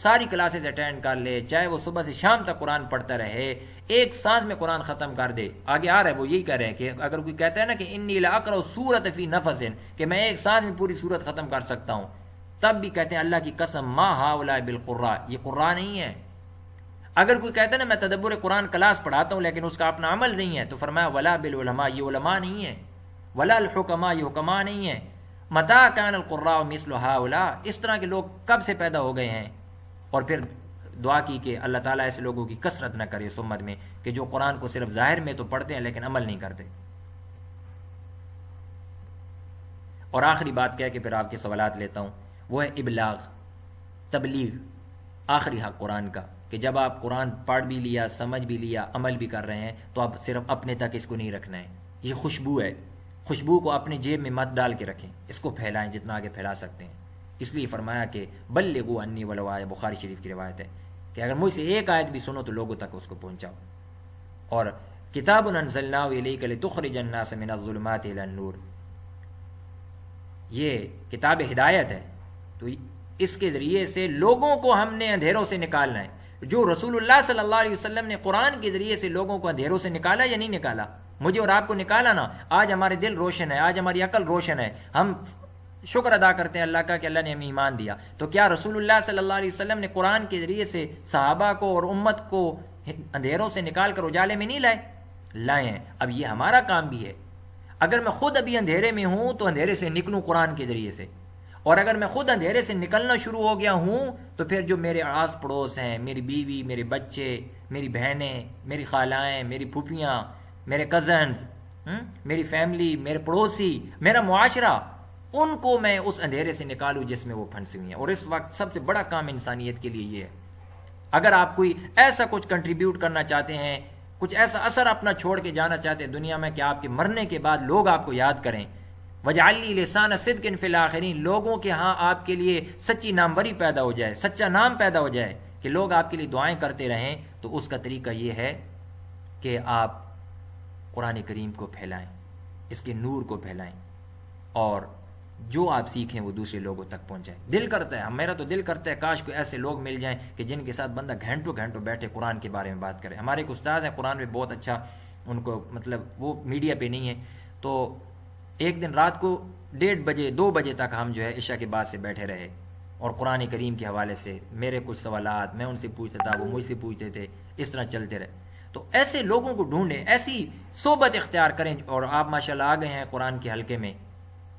ساری کلاسز اٹینڈ کر لے، چاہے وہ صبح سے شام تک قرآن پڑھتا رہے، ایک سانس میں قرآن ختم کر دے. آگے آ رہا ہے وہ یہی کہہ رہے ہیں کہ اگر کوئی کہتا ہے نا کہ انی لاقرأ سورۃ فی نفس، کہ میں ایک سانس میں پوری سورت ختم کر سکتا ہوں، تب بھی کہتے ہیں اللہ کی قسم ما ہؤلاء بالقراء، یہ قراء نہیں ہے. اگر کوئی کہتا ہے نا میں تدبر قرآن کلاس پڑھاتا ہوں لیکن اس کا اپنا عمل نہیں ہے، تو فرمایا ولا بالعلماء، یہ علماء نہیں ہے، ولا الحکماء، یہ حکماء نہیں ہے. متى كان القراء مثل هؤلاء، اس طرح کے لوگ کب سے پیدا ہو گئے ہیں. اور پھر دعا کی کہ اللہ تعالیٰ ایسے لوگوں کی کثرت نہ کرے اس امت میں کہ جو قرآن کو صرف ظاہر میں تو پڑھتے ہیں لیکن عمل نہیں کرتے. اور آخری بات کہہ کے پھر آپ کے سوالات لیتا ہوں، وہ ہے ابلاغ، تبلیغ، آخری حق قرآن کا، کہ جب آپ قرآن پڑھ بھی لیا، سمجھ بھی لیا، عمل بھی کر رہے ہیں تو آپ صرف اپنے تک اس کو نہیں رکھنا ہے. یہ خوشبو ہے، خوشبو کو اپنے جیب میں مت ڈال کے رکھیں، اس کو پھیلائیں جتنا آگے پھیلا سکتے ہیں. اس لیے فرمایا کہ بلغوا انی ولو آیہ، بخاری شریف کی روایت ہے کہ اگر مجھ سے ایک آیت بھی سنو تو لوگوں تک اس کو پہنچاؤ. اور کتاب انزلناہ الیک لتخرج الناس من الظلمات الی النور، یہ کتاب ہدایت ہے، تو اس کے ذریعے سے لوگوں کو ہم نے اندھیروں سے نکالنا ہے. جو رسول اللہ صلی اللہ علیہ وسلم نے قرآن کے ذریعے سے لوگوں کو اندھیروں سے نکالا یا نہیں نکالا، مجھے اور آپ کو نکالا نا. آج ہمارے دل روشن ہے، آج ہماری عقل روشن ہے، ہم شکر ادا کرتے ہیں اللہ کا کہ اللہ نے ہمیں ایمان دیا. تو کیا رسول اللہ صلی اللہ علیہ وسلم نے قرآن کے ذریعے سے صحابہ کو اور امت کو اندھیروں سے نکال کر اجالے میں نہیں لائے ہیں؟ اب یہ ہمارا کام بھی ہے. اگر میں خود ابھی اندھیرے میں ہوں تو اندھیرے سے نکلوں قرآن کے ذریعے سے، اور اگر میں خود اندھیرے سے نکلنا شروع ہو گیا ہوں تو پھر جو میرے آس پڑوس ہیں، میری بیوی، میرے بچے، میری بہنیں، میری خالائیں، میری پھوپھیاں، میرے کزنز، میری فیملی، میرے پڑوسی، میرا معاشرہ، ان کو میں اس اندھیرے سے نکالوں جس میں وہ پھنسی ہوئی ہیں. اور اس وقت سب سے بڑا کام انسانیت کے لیے یہ ہے. اگر آپ کوئی ایسا کچھ کنٹریبیوٹ کرنا چاہتے ہیں، کچھ ایسا اثر اپنا چھوڑ کے جانا چاہتے ہیں دنیا میں کہ آپ کے مرنے کے بعد لوگ آپ کو یاد کریں، وَجْعَلْ لِي لِسَانَ صِدْقٍ فِي الْآخِرِينَ، لوگوں کے ہاں آپ کے لیے سچی ناموری پیدا ہو جائے، سچا نام پیدا ہو جائے کہ لوگ آپ کے لیے دعائیں کرتے رہیں، تو اس کا طریقہ یہ ہے کہ آپ قرآن کریم کو پھیلائیں، اس کے نور کو پھیلائیں، اور جو آپ سیکھیں وہ دوسرے لوگوں تک پہنچائیں. دل کرتا ہے، میرا تو دل کرتا ہے کاش کوئی ایسے لوگ مل جائیں کہ جن کے ساتھ بندہ گھنٹوں گھنٹوں بیٹھے قرآن کے بارے میں بات کرے. ہمارے ایک استاد ہیں قرآن میں بہت اچھا، ان کو مطلب وہ میڈیا پہ نہیں ہے، تو ایک دن رات کو 1:30 بجے 2 بجے تک ہم جو ہے عشاء کے بعد سے بیٹھے رہے. اور قرآن کریم کے حوالے سے میرے کچھ سوالات میں ان سے پوچھتا تھا، وہ مجھ سے پوچھتے تھے، اس طرح چلتے رہے. تو ایسے لوگوں کو ڈھونڈیں، ایسی صحبت اختیار کریں. اور آپ ماشاءاللہ آ گئے ہیں قرآن کے حلقے میں،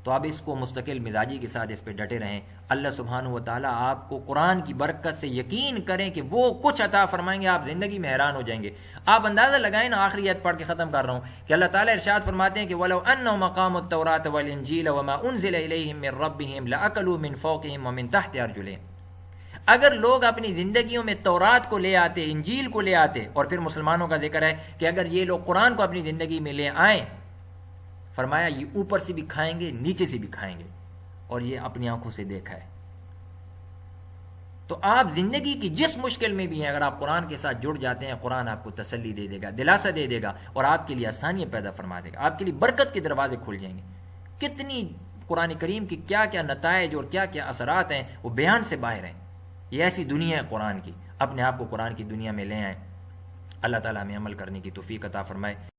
تو آپ اس کو مستقل مزاجی کے ساتھ اس پہ ڈٹے رہیں. اللہ سبحانہ و تعالیٰ آپ کو قرآن کی برکت سے یقین کریں کہ وہ کچھ عطا فرمائیں گے، آپ زندگی میں حیران ہو جائیں گے. آپ اندازہ لگائیں نا، آخری آیت پڑھ کے ختم کر رہا ہوں کہ اللہ تعالیٰ ارشاد فرماتے ہیں کہ وَلَوْ أَنَّهُمْ أَقَامُوا التَّوْرَاةَ وَالْإِنْجِيلَ وَمَا أُنزِلَ إِلَيْهِم مِّن رَّبِّهِمْ لَأَكَلُوا مِن فَوْقِهِمْ وَمِن تَحْتِ أَرْجُلِهِمْ. اگر لوگ اپنی زندگیوں میں تورات کو لے آتے، انجیل کو لے آتے، اور پھر مسلمانوں کا ذکر ہے کہ اگر یہ لوگ قرآن کو اپنی زندگی میں لے آئیں، فرمایا یہ اوپر سے بھی کھائیں گے، نیچے سے بھی کھائیں گے، اور یہ اپنی آنکھوں سے دیکھا ہے. تو آپ زندگی کی جس مشکل میں بھی ہیں، اگر آپ قرآن کے ساتھ جڑ جاتے ہیں، قرآن آپ کو تسلی دے دے گا، دلاسا دے دے گا، اور آپ کے لیے آسانیاں پیدا فرما دے گا، آپ کے لیے برکت کے دروازے کھل جائیں گے. کتنی قرآن کریم کی کیا کیا نتائج اور کیا کیا اثرات ہیں، وہ بیان سے باہر ہیں. یہ ایسی دنیا ہے قرآن کی، اپنے آپ کو قرآن کی دنیا میں لے آئیں. اللہ تعالیٰ ہمیں عمل کرنے کی توفیق عطا فرمائے.